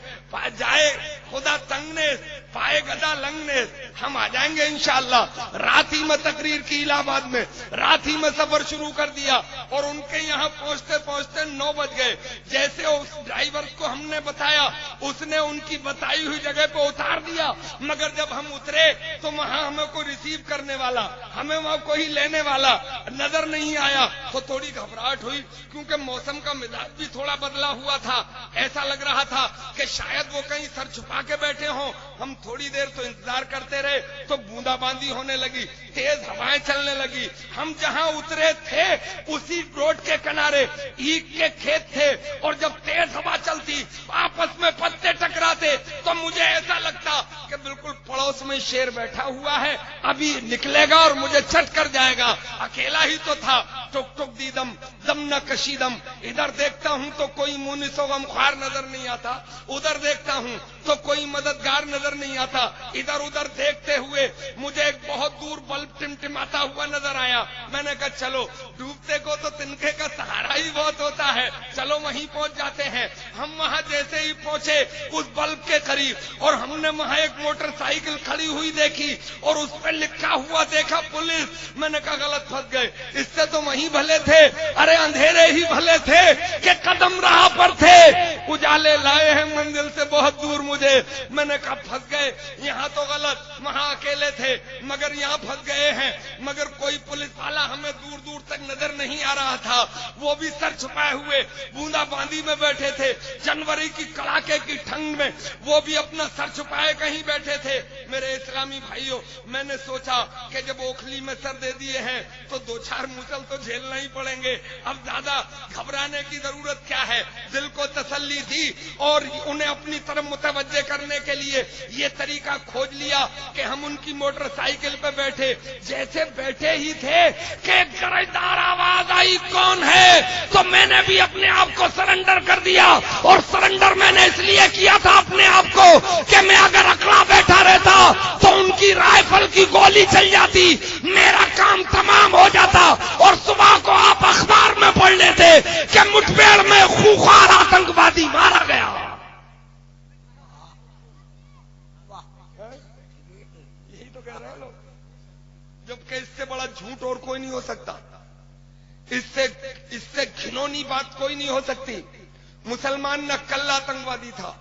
جائے خدا تنگنیس پائے گدا لنگنیس، ہم آ جائیں گے انشاءاللہ۔ رات ہی میں تقریر کی الہ آباد میں، رات ہی میں سفر شروع کر دیا اور ان کے یہاں پہنچتے پہنچتے 9 بج گئے۔ جیسے اس ڈرائیور کو ہم نے بتایا اس نے ان کی بتائی ہوئی جگہ پہ اتار دیا، مگر جب ہم اترے تو وہاں ہمیں کوئی ریسیو کرنے والا، ہمیں وہاں کوئی لینے والا نظر نہیں آیا تو تھوڑی گھبراہٹ ہوئی، کیونکہ موسم کا مزاج بھی تھوڑا بدلا ہوا تھا۔ ایسا لگ رہا تھا کہ شاید وہ کہیں سر چھپا کے بیٹھے ہوں۔ ہم تھوڑی دیر تو انتظار کرتے رہے تو بوندا باندی ہونے لگی، تیز ہوائیں چلنے لگی۔ ہم جہاں اترے تھے اسی روڈ کے کنارے اینٹ کے کھیت تھے، اور جب تیز ہوا چلتی آپس میں پتے ٹکراتے تو مجھے ایسا لگتا کہ بالکل پڑوس میں شیر بیٹھا ہوا ہے، ابھی نکلے گا اور مجھے چٹ کر جائے گا۔ اکیلا ہی تو تھا، ٹک ٹک دیدم دم نہ کشیدم۔ ادھر دیکھتا ہوں تو کوئی مونس و غمخوار نظر نہیں آتا، ادھر دیکھتا ہوں تو کوئی مددگار نظر نہیں آتا۔ ادھر ادھر دیکھتے ہوئے مجھے ایک بہت دور بلب ٹمٹماتا ہوا نظر آیا۔ میں نے کہا چلو ڈوبتے کو تو تنکے کا سہارا ہی بہت ہوتا ہے، چلو وہیں پہنچ جاتے ہیں۔ ہم وہاں جیسے ہی پہنچے اس بلب کے قریب، اور ہم نے وہاں ایک موٹر سائیکل کھڑی ہوئی دیکھی اور اس پہ لکھا ہوا دیکھا پولیس۔ میں نے کہا غلط پھنس گئے، اس سے تو وہیں بھلے تھے، ارے اندھیرے ہی بھلے تھے کہ قدم راہ پر تھے، اجالے لائے ہیں منزل سے بہت دور مجھے۔ میں نے کہا پھنس گئے، یہاں تو غلط، وہاں اکیلے تھے مگر یہاں پھنس گئے ہیں۔ مگر کوئی پولیس والا ہمیں دور دور تک نظر نہیں آ رہا تھا، وہ بھی سر چھپائے ہوئے بوندا باندی میں بیٹھے تھے، جنوری کی کڑاکے کی ٹھنڈ میں وہ بھی اپنا سر چھپائے کہیں بیٹھے تھے۔ میرے اسلامی بھائیوں، میں نے سوچا کہ جب اوکھلی میں سر دے دیے ہیں تو دو چار مسل تو جھیلنا ہی پڑیں گے، اب زیادہ گھبرانے کی ضرورت کیا ہے۔ دل کو تسلی دی اور انہیں اپنی طرف متوجہ کرنے کے لیے یہ طریقہ کھوج لیا کہ ہم ان کی موٹر سائیکل پہ بیٹھے، جیسے بیٹھے ہی تھے کہ گرجدار آواز آئی، کون ہے؟ تو میں نے بھی اپنے آپ کو سرنڈر کر دیا، اور سرنڈر میں نے اس لیے کیا تھا اپنے آپ کو کہ میں اگر اکڑا بیٹھا رہتا تو ان کی رائفل کی گولی چل جاتی، میرا کام تمام ہو جاتا، اور صبح کو آپ اخبار میں پڑھ لیتے کہ مٹھبیڑ میں خوخار آتنکوادی مارا گیا۔ یہی تو کہہ رہے ہیں لوگ، جبکہ اس سے بڑا جھوٹ اور کوئی نہیں ہو سکتا، اس سے گھنونی بات کوئی نہیں ہو سکتی۔ مسلمان نہ کل آتنکوادی تھا،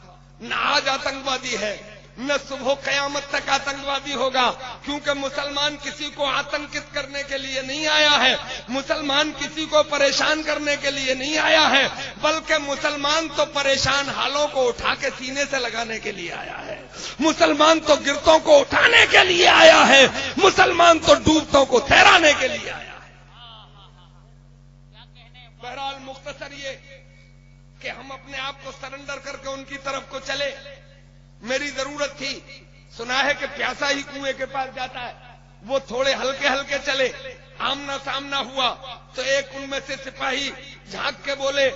نہ آج آتنکوادی ہے، نہ صبح قیامت تک آتنکوادی ہوگا، کیونکہ مسلمان کسی کو آتنکت کرنے کے لیے نہیں آیا ہے، مسلمان کسی کو پریشان کرنے کے لیے نہیں آیا ہے، بلکہ مسلمان تو پریشان حالوں کو اٹھا کے سینے سے لگانے کے لیے آیا ہے، مسلمان تو گرتوں کو اٹھانے کے لیے آیا ہے، مسلمان تو ڈوبتوں کو تیرانے کے لیے آیا ہے۔ بہرحال مختصر یہ کہ ہم اپنے آپ کو سرنڈر کر کے ان کی طرف کو چلے۔ میری ضرورت تھی، سنا ہے کہ پیاسا ہی کنویں کے پاس جاتا ہے، وہ تھوڑے ہلکے ہلکے چلے، آمنا سامنا ہوا تو ایک ان میں سے سپاہی جھانک کے بولے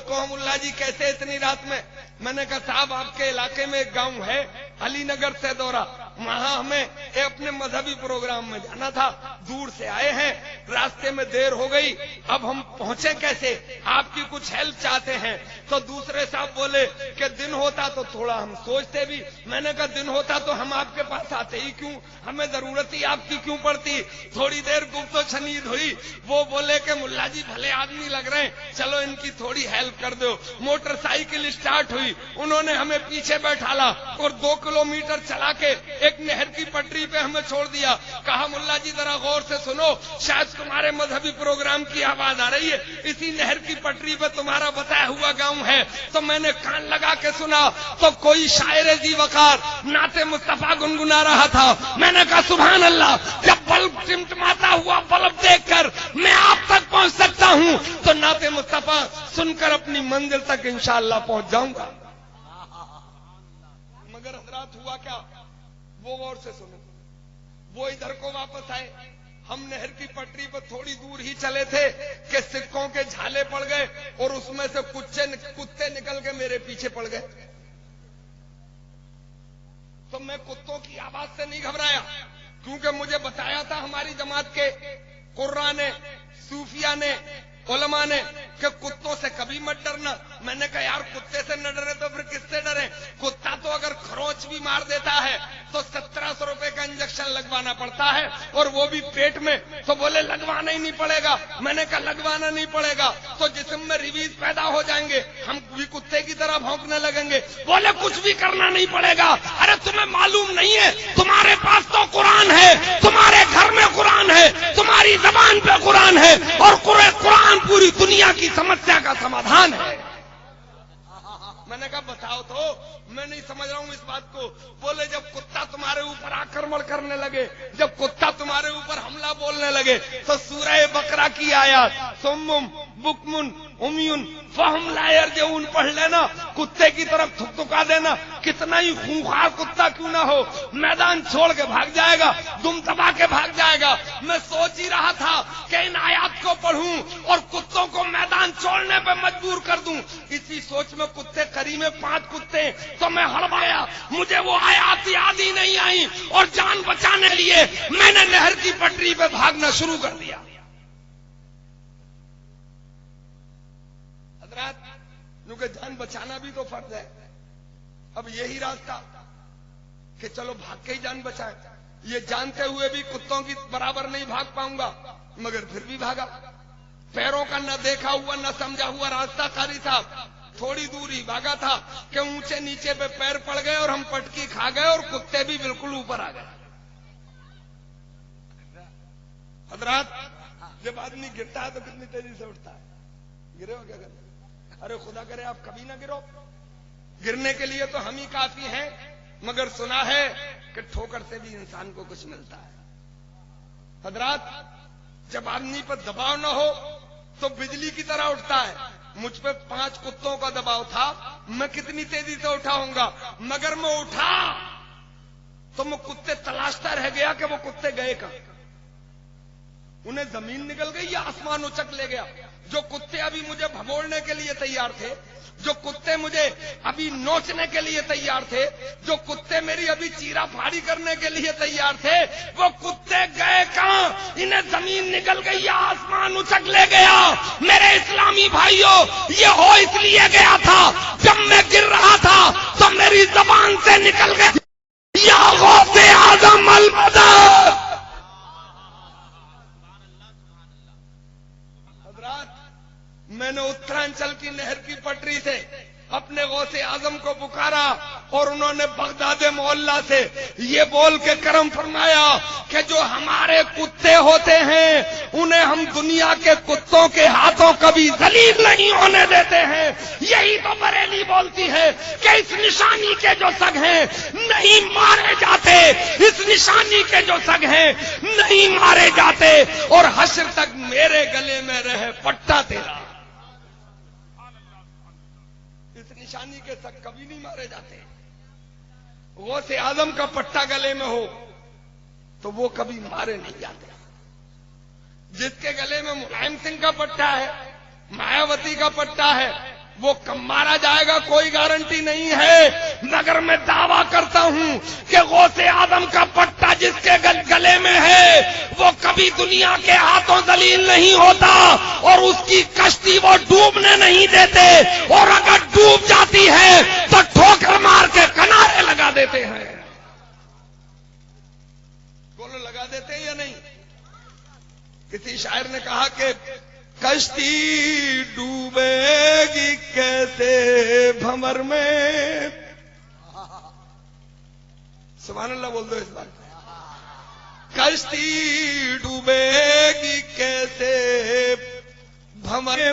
قوم اللہ جی کیسے اتنی رات میں؟ میں نے کہا صاحب آپ کے علاقے میں ایک گاؤں ہے علی نگر سے دورہ، وہاں ہمیں اپنے مذہبی پروگرام میں جانا تھا، دور سے آئے ہیں، راستے میں دیر ہو گئی، اب ہم پہنچے کیسے؟ آپ کی کچھ ہیلپ چاہتے ہیں۔ تو دوسرے صاحب بولے کہ دن ہوتا تو تھوڑا ہم سوچتے بھی۔ میں نے کہا دن ہوتا تو ہم آپ کے پاس آتے ہی کیوں، ہمیں ضرورت ہی آپ کی کیوں پڑتی؟ تھوڑی دیر گفت و شنید ہوئی، وہ بولے کہ ملا جی بھلے آدمی لگ رہے ہیں، چلو ان کی تھوڑی ہیلپ کر دو۔ موٹر سائیکل اسٹارٹ ہوئی، انہوں نے ہمیں پیچھے بیٹھالا اور 2 کلومیٹر چلا کے ایک نہر کی پٹری پہ ہمیں چھوڑ دیا، کہا ملا جی ذرا غور سے سنو، شاید تمہارے مذہبی پروگرام کی آواز آ رہی ہے، اسی نہر کی پٹری پہ تمہارا بتایا ہوا گاؤں ہے۔ تو میں نے کان لگا کے سنا تو کوئی شاعر ذی وقار نعت مصطفیٰ گنگنا رہا تھا۔ میں نے کہا سبحان اللہ، جب بلب ٹمٹماتا ہوا بلب دیکھ کر میں آپ تک پہنچ سکتا ہوں تو نعت مصطفیٰ سن کر اپنی منزل تک انشاءاللہ پہنچ جاؤں گا۔ مگر حضرات ہوا کیا، وہ غور سے سنو، وہ ادھر کو واپس آئے، ہم نہر کی پٹری پر تھوڑی دور ہی چلے تھے کہ سکوں کے جھالے پڑ گئے اور اس میں سے کتے نکل کے میرے پیچھے پڑ گئے۔ تو میں کتوں کی آواز سے نہیں گھبرایا، کیونکہ مجھے بتایا تھا ہماری جماعت کے قراء نے، صوفیاء نے، علماء نے کہ کتوں سے کبھی مت ڈرنا۔ میں نے کہا یار کتے سے نہ ڈرے تو پھر کس سے ڈریں؟ کتا تو اگر کھروچ بھی مار دیتا ہے تو 1700 روپے کا انجیکشن لگوانا پڑتا ہے، اور وہ بھی پیٹ میں۔ تو بولے لگوانا ہی نہیں پڑے گا۔ میں نے کہا لگوانا نہیں پڑے گا تو جسم میں ریویز پیدا ہو جائیں گے، ہم بھی کتے کی طرح بھونکنے لگیں گے۔ بولے کچھ بھی کرنا نہیں پڑے گا۔ ارے تمہیں معلوم نہیں ہے، تمہارے پاس تو قرآن ہے، تمہارے گھر میں قرآن ہے، تمہاری زبان پہ قرآن ہے، اور قرآن پوری دنیا کی سمسیا کا سمادھان ہے۔ میں نے کہا بتاؤ تو، میں نہیں سمجھ رہا ہوں اس بات کو۔ بولے جب کتا تمہارے اوپر آکرمن کرنے لگے، جب کتا تمہارے اوپر حملہ بولنے لگے تو سورہ بقرہ کی آیات سمم بکمن امیون فہم لا یرجعون پڑھ لینا، کتے کی طرف تھکا دینا، کتنا ہی خونخوار کتا کیوں نہ ہو میدان چھوڑ کے بھاگ جائے گا، دم دبا کے بھاگ جائے گا۔ میں سوچ ہی رہا تھا کہ ان آیات کو پڑھوں اور کتوں کو میدان چھوڑنے پہ مجبور کر دوں۔ اسی سوچ میں کتے قریب 5 کتے تو میں ہڑبڑایا، مجھے وہ آیات یاد ہی نہیں آئی، اور جان بچانے لیے میں نے نہر کی پٹری پہ بھاگنا شروع کر دیا۔ حضرات کیونکہ جان بچانا بھی تو فرض ہے، اب یہی راستہ کہ چلو بھاگ کے ہی جان بچائیں، یہ جانتے ہوئے بھی کتوں کی برابر نہیں بھاگ پاؤں گا، مگر پھر بھی بھاگا۔ پیروں کا نہ دیکھا ہوا نہ سمجھا ہوا راستہ قاری صاحب، تھوڑی دور ہی بھاگا تھا کہ اونچے نیچے پہ پیر پڑ گئے اور ہم پٹکی کھا گئے اور کتے بھی بالکل اوپر آ گئے۔ حضرات جب آدمی گرتا ہے تو کتنی تیزی سے اٹھتا ہے؟ گرے ہو کیا کرنا؟ ارے خدا کرے آپ کبھی نہ گرو. گرنے کے لیے تو ہم ہی کافی ہیں، مگر سنا ہے کہ ٹھوکر سے بھی انسان کو کچھ ملتا ہے. حضرات جب آدمی پر دباؤ نہ ہو تو بجلی کی طرح اٹھتا ہے. مجھ پہ 5 کتوں کا دباؤ تھا، میں کتنی تیزی سے اٹھاؤں گا، مگر میں اٹھا تو میں کتے تلاشتا رہ گیا کہ وہ کتے گئے کہاں. انہیں زمین نکل گئی یا آسمان اچک لے گیا. جو کتے ابھی مجھے بھگوڑنے کے لیے تیار تھے، جو کتے مجھے ابھی نوچنے کے لیے تیار تھے، جو کتے میری ابھی چیرا پھاڑی کرنے کے لیے تیار تھے، وہ کتے گئے کہاں؟ انہیں زمین نکل گئی یا آسمان اچک لے گیا. میرے اسلامی بھائیوں، یہ ہو اس لیے گیا تھا جب میں گر رہا تھا تو میری زبان سے نکل گیا یا غوث اعظم المدد. میں نے اترانچل کی نہر کی پٹری سے اپنے غوث اعظم کو پکارا اور انہوں نے بغداد محلہ سے یہ بول کے کرم فرمایا کہ جو ہمارے کتے ہوتے ہیں انہیں ہم دنیا کے کتوں کے ہاتھوں کبھی ذلیل نہیں ہونے دیتے ہیں. یہی تو بریلی بولتی ہے کہ اس نشانی کے جو سگ ہیں نہیں مارے جاتے، اس نشانی کے جو سگ ہیں نہیں مارے جاتے، اور حشر تک میرے گلے میں رہے پٹا تیرا. نشانی کے سگ کبھی نہیں مارے جاتے. غوث اعظم کا پٹا گلے میں ہو تو وہ کبھی مارے نہیں جاتے. جس کے گلے میں ملائم سنگھ کا پٹا ہے، مایاوتی کا پٹا ہے، وہ کب مارا جائے گا کوئی گارنٹی نہیں ہے. مگر میں دعویٰ کرتا ہوں کہ غوث اعظم کا پٹا جس کے گلے میں ہے وہ کبھی دنیا کے ہاتھوں ذلیل نہیں ہوتا، اور اس کی کشتی وہ ڈوبنے نہیں دیتے، اور اگر ڈوب جاتی ہے تو ٹھوکر مار کے کنارے لگا دیتے ہیں. بولو لگا دیتے ہیں یا نہیں؟ کسی شاعر نے کہا کہ کشتی ڈوبے گی کیسے بھنور میں. سبحان اللہ بول دو اس بار. کشتی ڈوبے گی کیسے بھنور میں،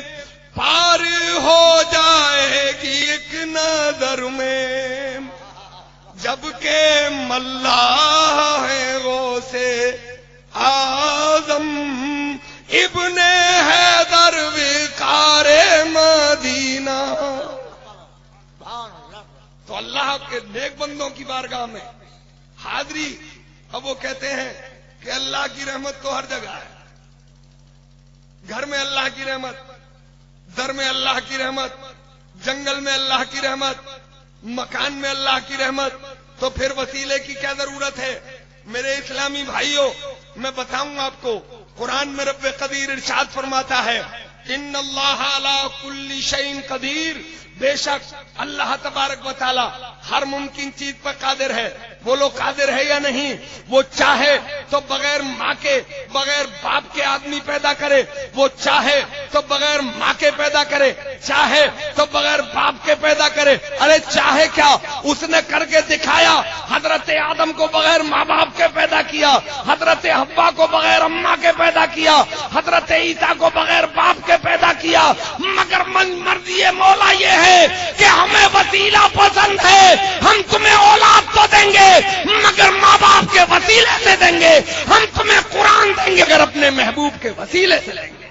پار ہو جائے گی ایک نظر میں، جبکہ ملاح ہے غوث اعظم ابن حیدر وقار مدینہ. تو اللہ کے نیک بندوں کی بارگاہ میں حاضری. اب وہ کہتے ہیں کہ اللہ کی رحمت تو ہر جگہ ہے. گھر میں اللہ کی رحمت، در میں اللہ کی رحمت، جنگل میں اللہ کی رحمت، مکان میں اللہ کی رحمت. تو پھر وسیلے کی کیا ضرورت ہے؟ میرے اسلامی بھائیوں، میں بتاؤں آپ کو، قرآن میں رب قدیر ارشاد فرماتا ہے ان اللہ علی کل شیء قدیر، بے شک اللہ تبارک و تعالی ہر ممکن چیز پر قادر ہے. بولو قادر ہے یا نہیں؟ وہ چاہے تو بغیر ماں کے، بغیر باپ کے آدمی پیدا کرے، وہ چاہے تو بغیر ماں کے پیدا کرے، چاہے تو بغیر باپ کے پیدا کرے. ارے چاہے کیا، اس نے کر کے دکھایا. حضرت آدم کو بغیر ماں باپ کے پیدا کیا، حضرت حوا کو بغیر اماں کے پیدا کیا، حضرت عیسیٰ کو بغیر باپ کے پیدا کیا. مگر مرضی مولا یہ ہے کہ ہمیں وسیلہ پسند ہے. ہم تمہیں اولاد تو دیں گے مگر ماں باپ کے وسیلے سے دیں گے. ہم تمہیں قرآن دیں گے اگر اپنے محبوب کے وسیلے سے لیں گے.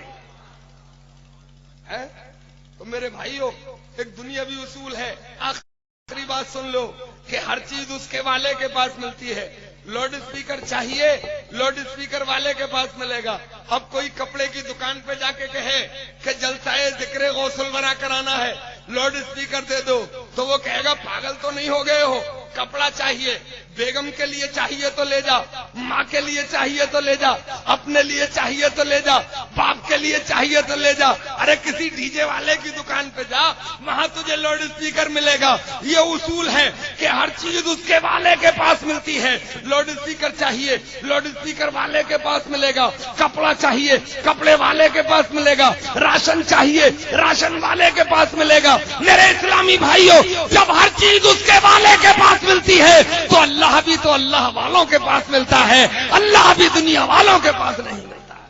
تو میرے بھائیوں، ایک دنیاوی اصول ہے. آخری بات سن لو کہ ہر چیز اس کے والے کے پاس ملتی ہے. لاؤڈ اسپیکر چاہیے، لاؤڈ اسپیکر والے کے پاس ملے گا. اب کوئی کپڑے کی دکان پہ جا کے کہے کہ جلسہ ذکر غوث الورا کرانا ہے، لاؤڈ اسپیکر دے دو، تو وہ کہے گا پاگل تو نہیں ہو گئے ہو، کپڑا چاہیے، بیگم کے لیے چاہیے تو لے جا، ماں کے لیے چاہیے تو لے جا، اپنے لیے چاہیے تو لے جا، باپ کے لیے چاہیے تو لے جا. ارے کسی ڈی جے والے کی دکان پہ جا، وہاں تجھے لاؤڈ اسپیکر ملے گا. یہ اصول ہے کہ ہر چیز اس کے والے کے پاس ملتی ہے. لاؤڈ اسپیکر چاہیے، لاؤڈ اسپیکر والے کے پاس ملے گا. کپڑا چاہیے، کپڑے والے کے پاس ملے گا. راشن چاہیے، راشن والے کے پاس ملے گا. میرے اسلامی بھائیوں، جب ہر چیز اس کے والے کے پاس ملتی ہے تو اللہ بھی تو اللہ والوں کے پاس ملتا ہے، اللہ بھی دنیا والوں کے پاس نہیں ملتا ہے.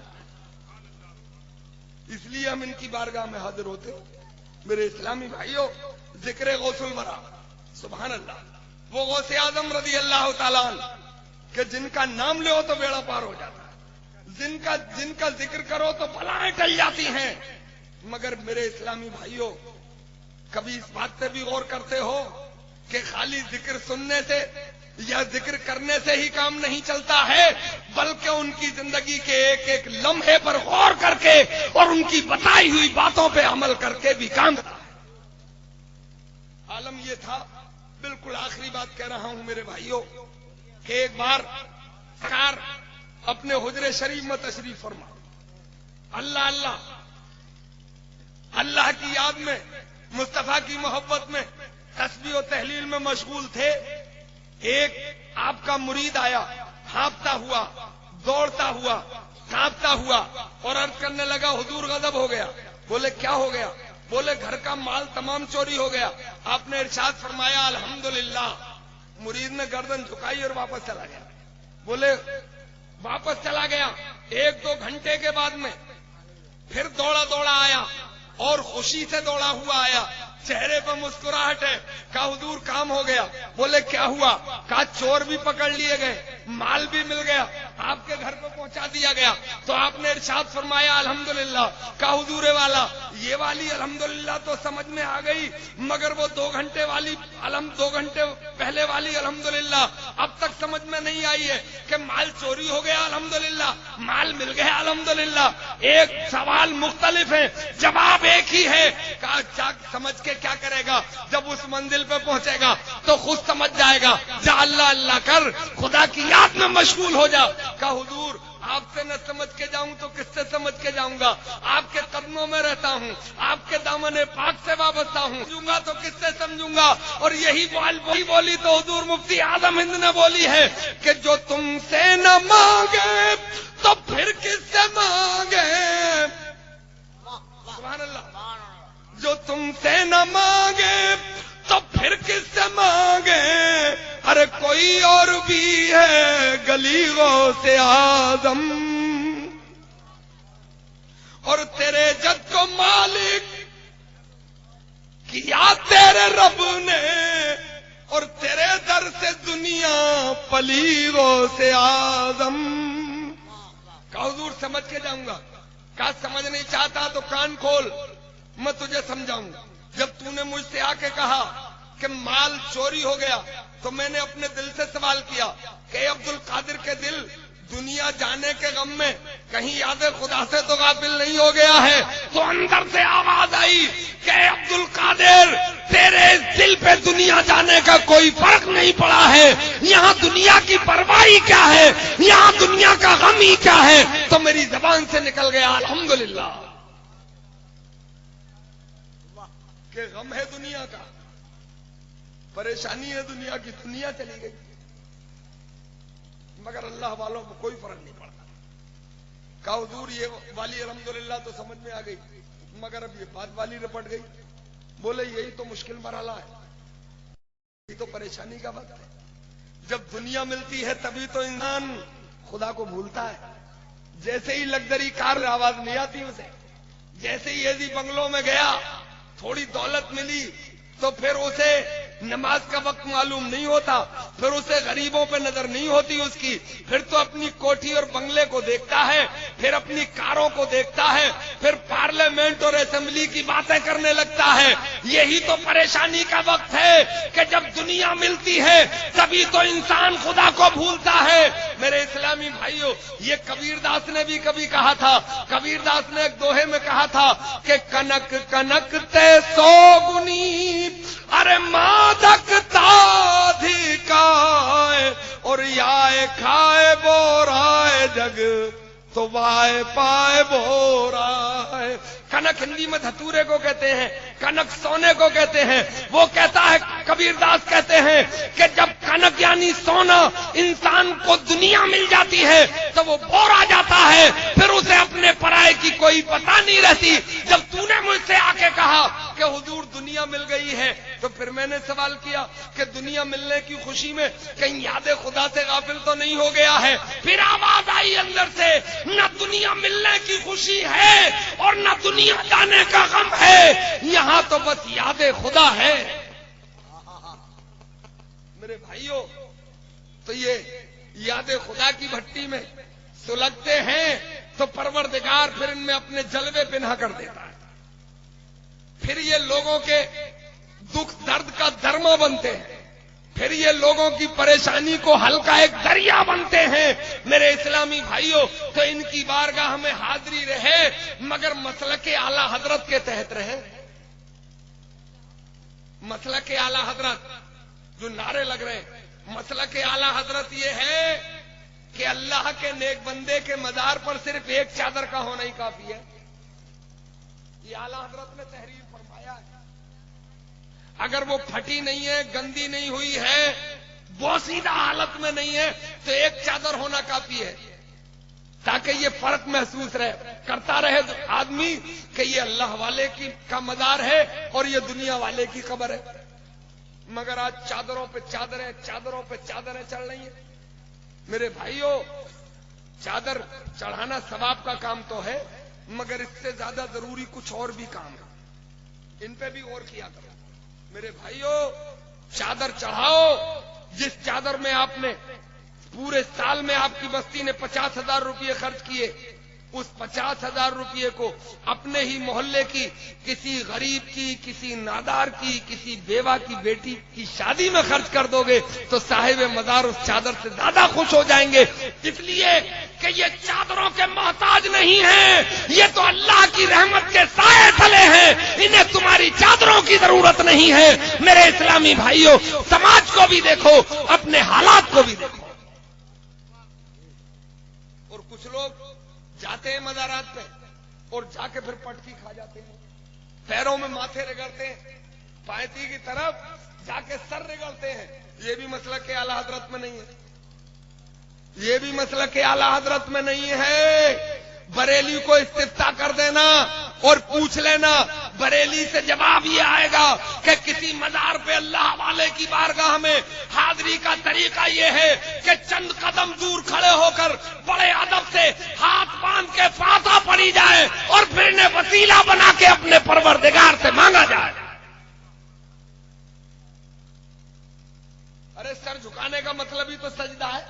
اس لیے ہم ان کی بارگاہ میں حاضر ہوتے ہیں۔ میرے اسلامی بھائیوں، ذکر غوث الورا، سبحان اللہ، وہ غوث اعظم رضی اللہ تعالیٰ عنہ کہ جن کا نام لو تو بیڑا پار ہو جاتا ہے، جن کا ذکر کرو تو بلائیں ٹل جاتی ہیں۔ مگر میرے اسلامی بھائیوں، کبھی اس بات پہ بھی غور کرتے ہو کہ خالی ذکر سننے سے یا ذکر کرنے سے ہی کام نہیں چلتا ہے، بلکہ ان کی زندگی کے ایک ایک لمحے پر غور کر کے اور ان کی بتائی ہوئی باتوں پہ عمل کر کے بھی کام چلتا ہے۔ عالم یہ تھا، بالکل آخری بات کہہ رہا ہوں میرے بھائیوں، کہ ایک بار سرکار اپنے حجرے شریف میں تشریف فرما، اللہ اللہ اللہ کی یاد میں، مصطفیٰ کی محبت میں، تسبیح و تحلیل میں مشغول تھے۔ ایک آپ کا مرید آیا، ہانپتا ہوا، دوڑتا ہوا، کانپتا ہوا، اور عرض کرنے لگا حضور غضب ہو گیا۔ بولے کیا ہو گیا؟ بولے گھر کا مال تمام چوری ہو گیا۔ آپ نے ارشاد فرمایا الحمدللہ۔ مرید نے گردن جھکائی اور واپس چلا گیا۔ بولے واپس چلا گیا، ایک دو گھنٹے کے بعد میں پھر دوڑا دوڑا آیا اور خوشی سے دوڑا ہوا آیا، چہرے پہ مسکراہٹ ہے۔ کہا حضور کام ہو گیا۔ بولے کیا ہوا؟ کہا چور بھی پکڑ لیے گئے، مال بھی مل گیا، آپ کے گھر پہ پہنچا دیا گیا۔ تو آپ نے ارشاد فرمایا الحمدللہ۔ کہا حضور والا، یہ والی الحمدللہ تو سمجھ میں آ گئی، مگر وہ 2 گھنٹے والی 2 گھنٹے پہلے والی الحمدللہ اب تک سمجھ میں نہیں آئی ہے کہ مال چوری ہو گیا الحمدللہ، مال مل گیا الحمدللہ۔ ایک سوال مختلف ہے، جواب ایک ہی ہے۔ کہا سمجھ کے کیا کرے گا؟ جب اس منزل پہ پہنچے گا تو خود سمجھ جائے گا۔ جا اللہ اللہ کر، خدا کی یاد میں مشغول ہو جا۔ کہا حضور آپ سے نہ سمجھ کے جاؤں تو کس سے سمجھ کے جاؤں گا؟ آپ کے قدموں میں رہتا ہوں، آپ کے دامن پاک سے وابستہ ہوں، سمجھوں گا تو کس سے سمجھوں گا؟ اور یہی بولی تو حضور مفتی اعظم ہند نے بولی ہے کہ جو تم سے نہ مانگے تو پھر کس سے مانگے؟ سبحان اللہ۔ جو تم سے نہ مانگے تو پھر کس سے مانگے؟ ارے کوئی اور بھی ہے گلی غوث اعظم، اور تیرے جد کو مالک کیا تیرے رب نے، اور تیرے در سے دنیا پلی غوث اعظم۔ کہا حضور سمجھ کے جاؤں گا۔ کہا سمجھ نہیں چاہتا تو کان کھول، میں تجھے سمجھاؤں گا۔ جب تو نے مجھ سے آ کے کہا کہ مال چوری ہو گیا تو میں نے اپنے دل سے سوال کیا کہ عبد القادر کے دل دنیا جانے کے غم میں کہیں یاد خدا سے تو غافل نہیں ہو گیا ہے؟ تو اندر سے آواز آئی کہ عبد القادر تیرے دل پہ دنیا جانے کا کوئی فرق نہیں پڑا ہے، یہاں دنیا کی پرواہی کیا ہے، یہاں دنیا کا غم ہی کیا ہے؟ تو میری زبان سے نکل گیا الحمدللہ، کہ غم ہے دنیا کا، پریشانی ہے دنیا کی، دنیا چلی گئی، مگر اللہ والوں کو کوئی فرق نہیں پڑتا۔ کہا حضور یہ والی الحمدللہ تو سمجھ میں آ گئی، مگر اب یہ بات والی رپٹ گئی۔ بولے یہی تو مشکل مرحلہ ہے، یہی تو پریشانی کا وقت ہے۔ جب دنیا ملتی ہے تبھی تو انسان خدا کو بھولتا ہے۔ جیسے ہی لگژری کار آواز نہیں آتی اسے، جیسے ہی ایسی بنگلوں میں گیا، تھوڑی دولت ملی تو پھر اسے نماز کا وقت معلوم نہیں ہوتا، پھر اسے غریبوں پہ نظر نہیں ہوتی اس کی، پھر تو اپنی کوٹھی اور بنگلے کو دیکھتا ہے، پھر اپنی کاروں کو دیکھتا ہے، پھر پارلیمنٹ اور اسمبلی کی باتیں کرنے لگتا ہے۔ یہی تو پریشانی کا وقت ہے کہ جب دنیا ملتی ہے تبھی تو انسان خدا کو بھولتا ہے۔ میرے اسلامی بھائیوں، یہ کبیر داس نے بھی کبھی کہا تھا، کبیر داس نے ایک دوہے میں کہا تھا کہ کنک کنک تے سو گنی، ارے مادک تادھی کائے، اور یائے کھائے بورائے جگ تو وائے پائے بورائے۔ کنک ہندی میں دھتورے کو کہتے ہیں، کنک سونے کو کہتے ہیں۔ وہ کہتا ہے، کبیر داس کہتے ہیں کہ جب کنک یعنی سونا انسان کو دنیا مل جاتی ہے تو وہ بور آ جاتا ہے، پھر اسے اپنے پرائے کی کوئی پتہ نہیں رہتی۔ جب تو نے مجھ سے آ کے کہا کہ حضور دنیا مل گئی ہے تو پھر میں نے سوال کیا کہ دنیا ملنے کی خوشی میں کہیں یاد خدا سے غافل تو نہیں ہو گیا ہے؟ پھر آواز آئی اندر سے، نہ دنیا ملنے کی خوشی ہے اور نہ دنیا جانے کا غم ہے، یہاں تو بس یاد خدا ہے۔ میرے بھائیوں، تو یہ یاد خدا کی بھٹی میں سلگتے ہیں تو پروردگار پھر ان میں اپنے جلوے پنہا کر دیتا ہے، پھر یہ لوگوں کے دکھ درد کا درما بنتے ہیں، پھر یہ لوگوں کی پریشانی کو حل کا ایک دریا بنتے ہیں۔ میرے اسلامی بھائیوں، تو ان کی بارگاہ میں حاضری رہے مگر مسلک اعلی حضرت کے تحت رہے۔ مسلک اعلی حضرت جو نعرے لگ رہے ہیں، مسلک اعلی حضرت یہ ہے کہ اللہ کے نیک بندے کے مزار پر صرف ایک چادر کا ہونا ہی کافی ہے۔ یہ اعلی حضرت نے تحریر فرمایا ہے، اگر وہ پھٹی نہیں ہے، گندی نہیں ہوئی ہے، بوسیدہ حالت میں نہیں ہے، تو ایک چادر ہونا کافی ہے، تاکہ یہ فرق محسوس کرتا رہے آدمی کہ یہ اللہ والے کا مزار ہے اور یہ دنیا والے کی قبر ہے۔ مگر آج چادروں پہ چادریں، چادروں پہ چادریں چڑھ رہی ہیں۔ میرے بھائیوں، چادر چڑھانا ثواب کا کام تو ہے، مگر اس سے زیادہ ضروری کچھ اور بھی کام ہے، ان پہ بھی غور کیا کرو۔ میرے بھائیوں، چادر چڑھاؤ، جس چادر میں آپ نے پورے سال میں آپ کی بستی نے 50,000 روپئے خرچ کیے، اس 50,000 روپئے کو اپنے ہی محلے کی کسی غریب کی، کسی نادار کی، کسی بیوہ کی بیٹی کی شادی میں خرچ کر دو گے تو صاحب مزار اس چادر سے زیادہ خوش ہو جائیں گے، اس لیے کہ یہ چادروں کے محتاج نہیں ہیں، یہ تو اللہ کی رحمت کے سائے تلے ہیں، انہیں تمہاری چادروں کی ضرورت نہیں ہے۔ میرے اسلامی بھائیوں، سماج کو بھی دیکھو، اپنے حالات کو بھی دیکھو۔ اور کچھ لوگ جاتے ہیں مزارات پہ اور جا کے پھر پٹکی کھا جاتے ہیں، پیروں میں ماتھے رگڑتے ہیں، پائتی کی طرف جا کے سر رگڑتے ہیں۔ یہ بھی مسلک کے اعلی حضرت میں نہیں ہے، یہ بھی مسلک کے اعلی حضرت میں نہیں ہے۔ بریلی کو استفتاء کر دینا اور پوچھ لینا، بریلی سے جواب یہ آئے گا کہ کسی مزار پہ اللہ والے کی بارگاہ میں حاضری کا طریقہ یہ ہے کہ چند قدم دور کھڑے ہو کر بڑے ادب سے ہاتھ باندھ کے فاتحہ پڑھی جائے اور پھر انہیں وسیلہ بنا کے اپنے پروردگار سے مانگا جائے۔ ارے سر جھکانے کا مطلب ہی تو سجدہ ہے،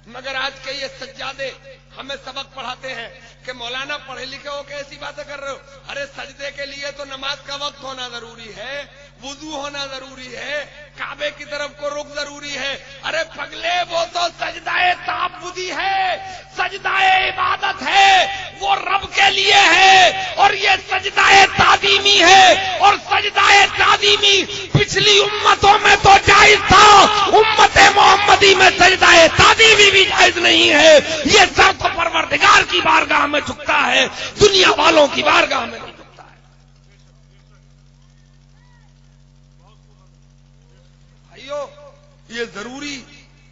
مگر آج کے یہ سجادے ہمیں سبق پڑھاتے ہیں کہ مولانا پڑھے لکھے ہو کے ایسی باتیں کر رہے ہو۔ ارے سجدے کے لیے تو نماز کا وقت ہونا ضروری ہے، وضو ہونا ضروری ہے، کعبے کی طرف کو رخ ضروری ہے۔ ارے پگلے، وہ تو سجدہ تعبدی ہے، سجدہ عبادت ہے، وہ رب کے لیے ہے، اور یہ سجدہ تعظیمی ہے، اور سجدہ تعظیمی پچھلی امتوں میں تو جائز تھا، امت محمدی میں سجدہ تعظیمی بھی جائز نہیں ہے۔ یہ سر تو پروردگار کی بارگاہ میں جھکتا ہے، دنیا والوں کی بارگاہ میں نہیں جھکتا ہے۔ بھائیو، یہ ضروری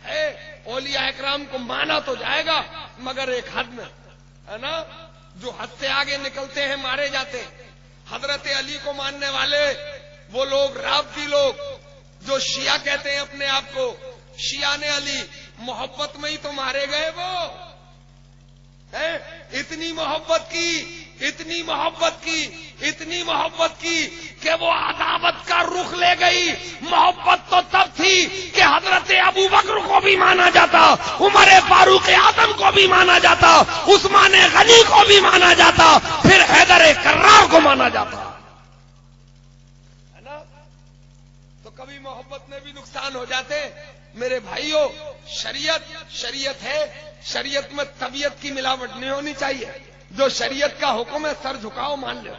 ہے، اولیاء اکرام کو مانا تو جائے گا مگر ایک حد میں، ہے نا؟ جو حد سے آگے نکلتے ہیں مارے جاتے ہیں۔ حضرت علی کو ماننے والے وہ لوگ، رافضی لوگ جو شیعہ کہتے ہیں اپنے آپ کو، شیعہ نے علی محبت میں ہی تو مارے گئے۔ وہ اتنی محبت کی، اتنی محبت کی، اتنی محبت کی کہ وہ عداوت کا رخ لے گئی۔ محبت تو تب تھی کہ حضرت ابو بکر کو بھی مانا جاتا، عمر فاروق اعظم کو بھی مانا جاتا، عثمان غنی کو بھی مانا جاتا، پھر حیدر کرار کو مانا جاتا، ہے نا؟ تو کبھی محبت میں بھی نقصان ہو جاتے۔ میرے بھائیوں، شریعت ہے، شریعت میں طبیعت کی ملاوٹ نہیں ہونی چاہیے۔ جو شریعت کا حکم ہے سر جھکاؤ، مان لو،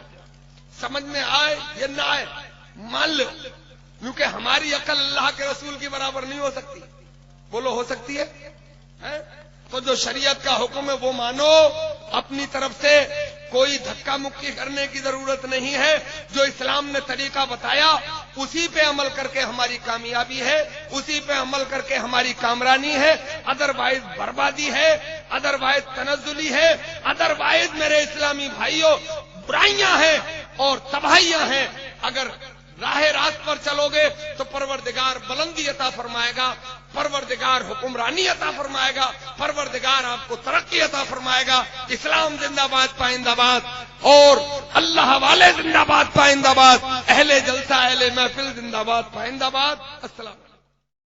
سمجھ میں آئے یا نہ آئے مان لو، کیونکہ ہماری عقل اللہ کے رسول کی برابر نہیں ہو سکتی۔ بولو ہو سکتی ہے؟ تو جو شریعت کا حکم ہے وہ مانو، اپنی طرف سے کوئی دھکا مکی کرنے کی ضرورت نہیں ہے۔ جو اسلام نے طریقہ بتایا اسی پہ عمل کر کے ہماری کامیابی ہے، اسی پہ عمل کر کے ہماری کامرانی ہے، ادروائز بربادی ہے، ادروائز تنزلی ہے، ادروائز میرے اسلامی بھائیوں برائیاں ہیں اور تباہیاں ہیں۔ اگر راہ راست پر چلو گے تو پروردگار بلندی عطا فرمائے گا، پروردگار حکمرانی عطا فرمائے گا، پروردگار آپ کو ترقی عطا فرمائے گا۔ اسلام زندہ باد پائندہ باد، اور اللہ والے زندہ باد پائندہ باد، اہل جلسہ اہل محفل زندہ باد پائندہ باد۔ السلام۔